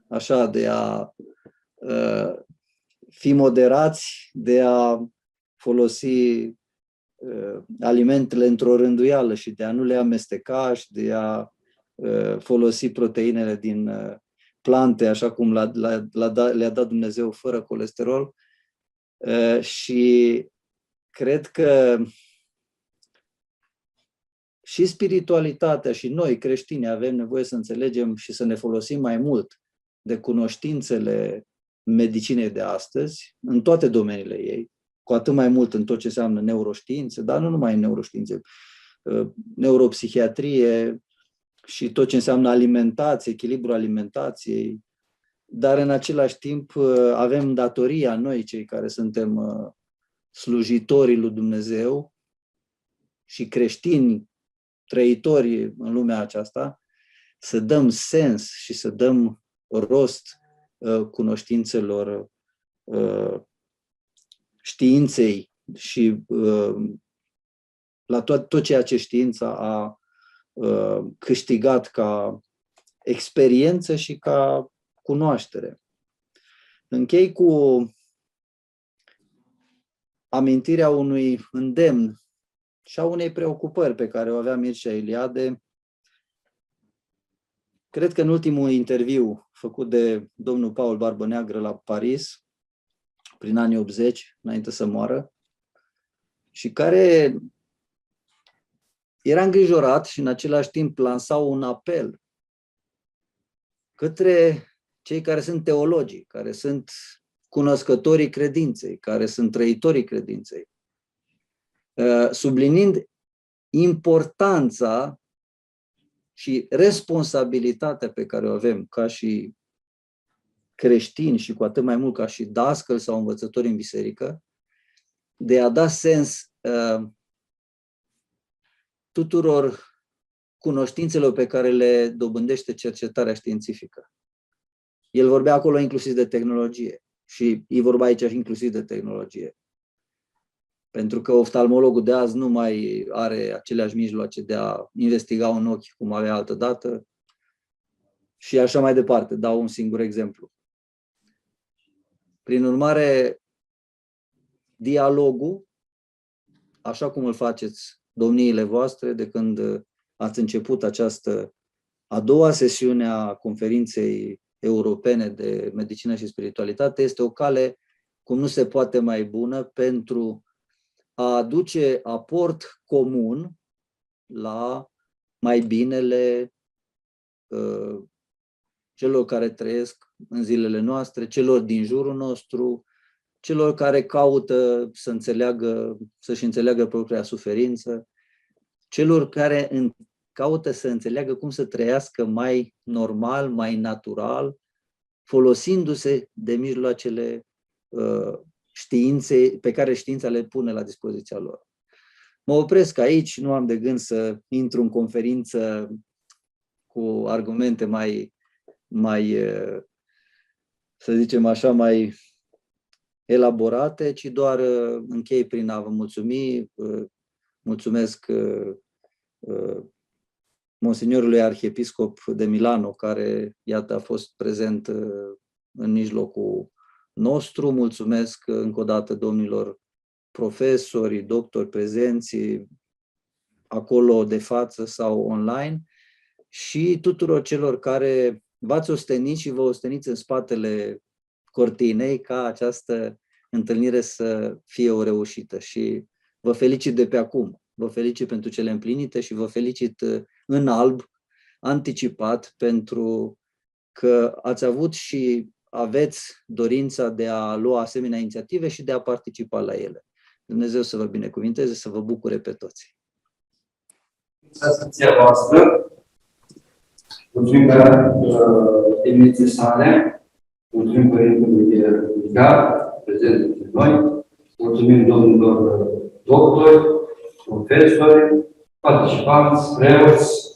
așa, de a fi moderați, de a folosi alimentele într-o rânduială și de a nu le amesteca și de a folosi proteinele din plante, așa cum le-a dat Dumnezeu, fără colesterol. Și cred că și spiritualitatea și noi, creștini, avem nevoie să înțelegem și să ne folosim mai mult de cunoștințele medicinei de astăzi, în toate domeniile ei, cu atât mai mult în tot ce înseamnă neuroștiințe, dar nu numai în neuroștiințe, neuropsihiatrie și tot ce înseamnă alimentație, echilibrul alimentației, dar în același timp avem datoria, noi cei care suntem slujitorii lui Dumnezeu și creștini trăitori în lumea aceasta, să dăm sens și să dăm rost cunoștințelor științei și la tot ceea ce știința a câștigat ca experiență și ca cunoaștere. Închei cu amintirea unui îndemn și a unei preocupări pe care o avea Mircea Eliade. Cred că în ultimul interviu făcut de domnul Paul Barbă Neagră la Paris, prin anii 80, înainte să moară, și care era îngrijorat și în același timp lansa un apel către cei care sunt teologii, care sunt cunoscătorii credinței, care sunt trăitorii credinței, subliniind importanța și responsabilitatea pe care o avem ca și creștini și cu atât mai mult ca și dascăli sau învățători în biserică, de a da sens tuturor cunoștințelor pe care le dobândește cercetarea științifică. El vorbea acolo inclusiv de tehnologie și îi vorba aici inclusiv de tehnologie. Pentru că oftalmologul de azi nu mai are aceleași mijloace de a investiga un ochi cum avea altă dată și așa mai departe. Dau un singur exemplu. Prin urmare, dialogul, așa cum îl faceți domniile voastre de când ați început această a doua sesiune a conferinței europene de medicină și spiritualitate, este o cale cum nu se poate mai bună pentru a aduce aport comun la mai binele celor care trăiesc în zilele noastre, celor din jurul nostru, celor care caută să-și înțeleagă propria suferință, celor care caută să înțeleagă cum să trăiască mai normal, mai natural, folosindu-se de mijloacele științei pe care știința le pune la dispoziția lor. Mă opresc aici, nu am de gând să intru în conferință cu argumente mai să zicem așa, mai elaborate, ci doar închei prin a vă mulțumi. Mulțumesc Monsignorului Arhiepiscop de Milano, care, iată, a fost prezent în mijlocul nostru. Mulțumesc încă o dată domnilor profesori, doctori prezenți acolo de față sau online și tuturor celor care v-ați ostenit și vă osteniți în spatele cortinei ca această întâlnire să fie o reușită. Și vă felicit de pe acum. Vă felicit pentru cele împlinite și vă felicit în alb, anticipat, pentru că ați avut și aveți dorința de a lua asemenea inițiative și de a participa la ele. Dumnezeu să vă binecuvinteze, să vă bucure pe toți. Sfinția voastră, mulțumim pentru emnițe sale, mulțumim Părintelui Rudicat, prezent între noi, mulțumim domnilor doctori, profesori, participanți, preoți,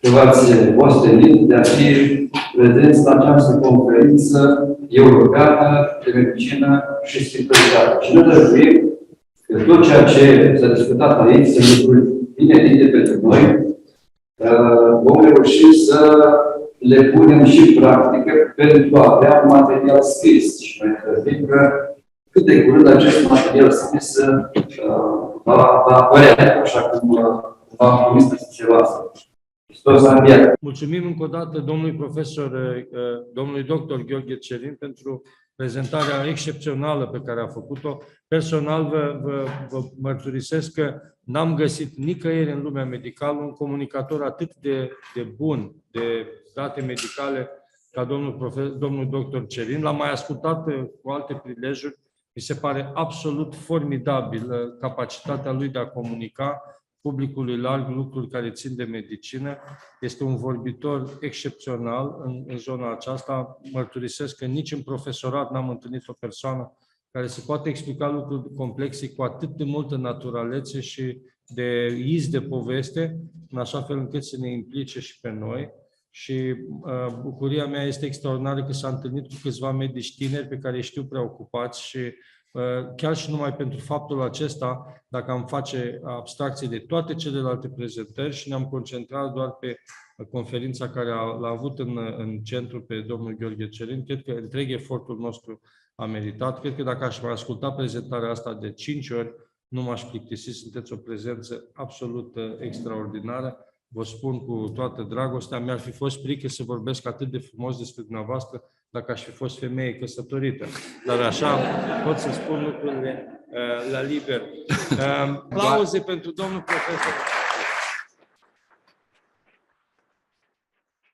că v-ați ostenit de a fi prezenți la această conferință europeană de medicină și spiritualitate. Și ne dăruim că tot ceea ce s-a discutat aici sunt lucruri inedite pentru noi, vom reuși să le punem și în practică pentru a avea un material scris. Și noi credem că cât de curând acest material scris va apărea, așa cum v-am promis pe ceva. Mulțumim încă o dată domnului profesor, domnului doctor Gheorghe Cerin pentru prezentarea excepțională pe care a făcut-o. Personal vă mărturisesc că n-am găsit nicăieri în lumea medicală un comunicator atât de bun de date medicale ca domnul doctor Cerin. L-am mai ascultat cu alte prilejuri. Mi se pare absolut formidabil capacitatea lui de a comunica publicului larg lucruri care țin de medicină. Este un vorbitor excepțional în zona aceasta. Mărturisesc că nici în profesorat n-am întâlnit o persoană care se poate explica lucruri complexe cu atât de multă naturalețe și de iz de poveste, în așa fel încât să ne implice și pe noi. Și bucuria mea este extraordinară că s-a întâlnit cu câțiva medici tineri pe care îi știu preocupați și chiar și numai pentru faptul acesta, dacă am face abstracție de toate celelalte prezentări și ne-am concentrat doar pe conferința care l-a avut în centru pe domnul Gheorghe Cerin, cred că întreg efortul nostru a meritat. Cred că dacă aș mai asculta prezentarea asta de 5 ori, nu m-aș plictisi. Sunteți o prezență absolut extraordinară. Vă spun cu toată dragostea, mi-ar fi fost frică să vorbesc atât de frumos despre dumneavoastră dacă aș fi fost femeie căsătorită. Dar așa pot să spun lucrurile la liber. Aplauze pentru domnul profesor.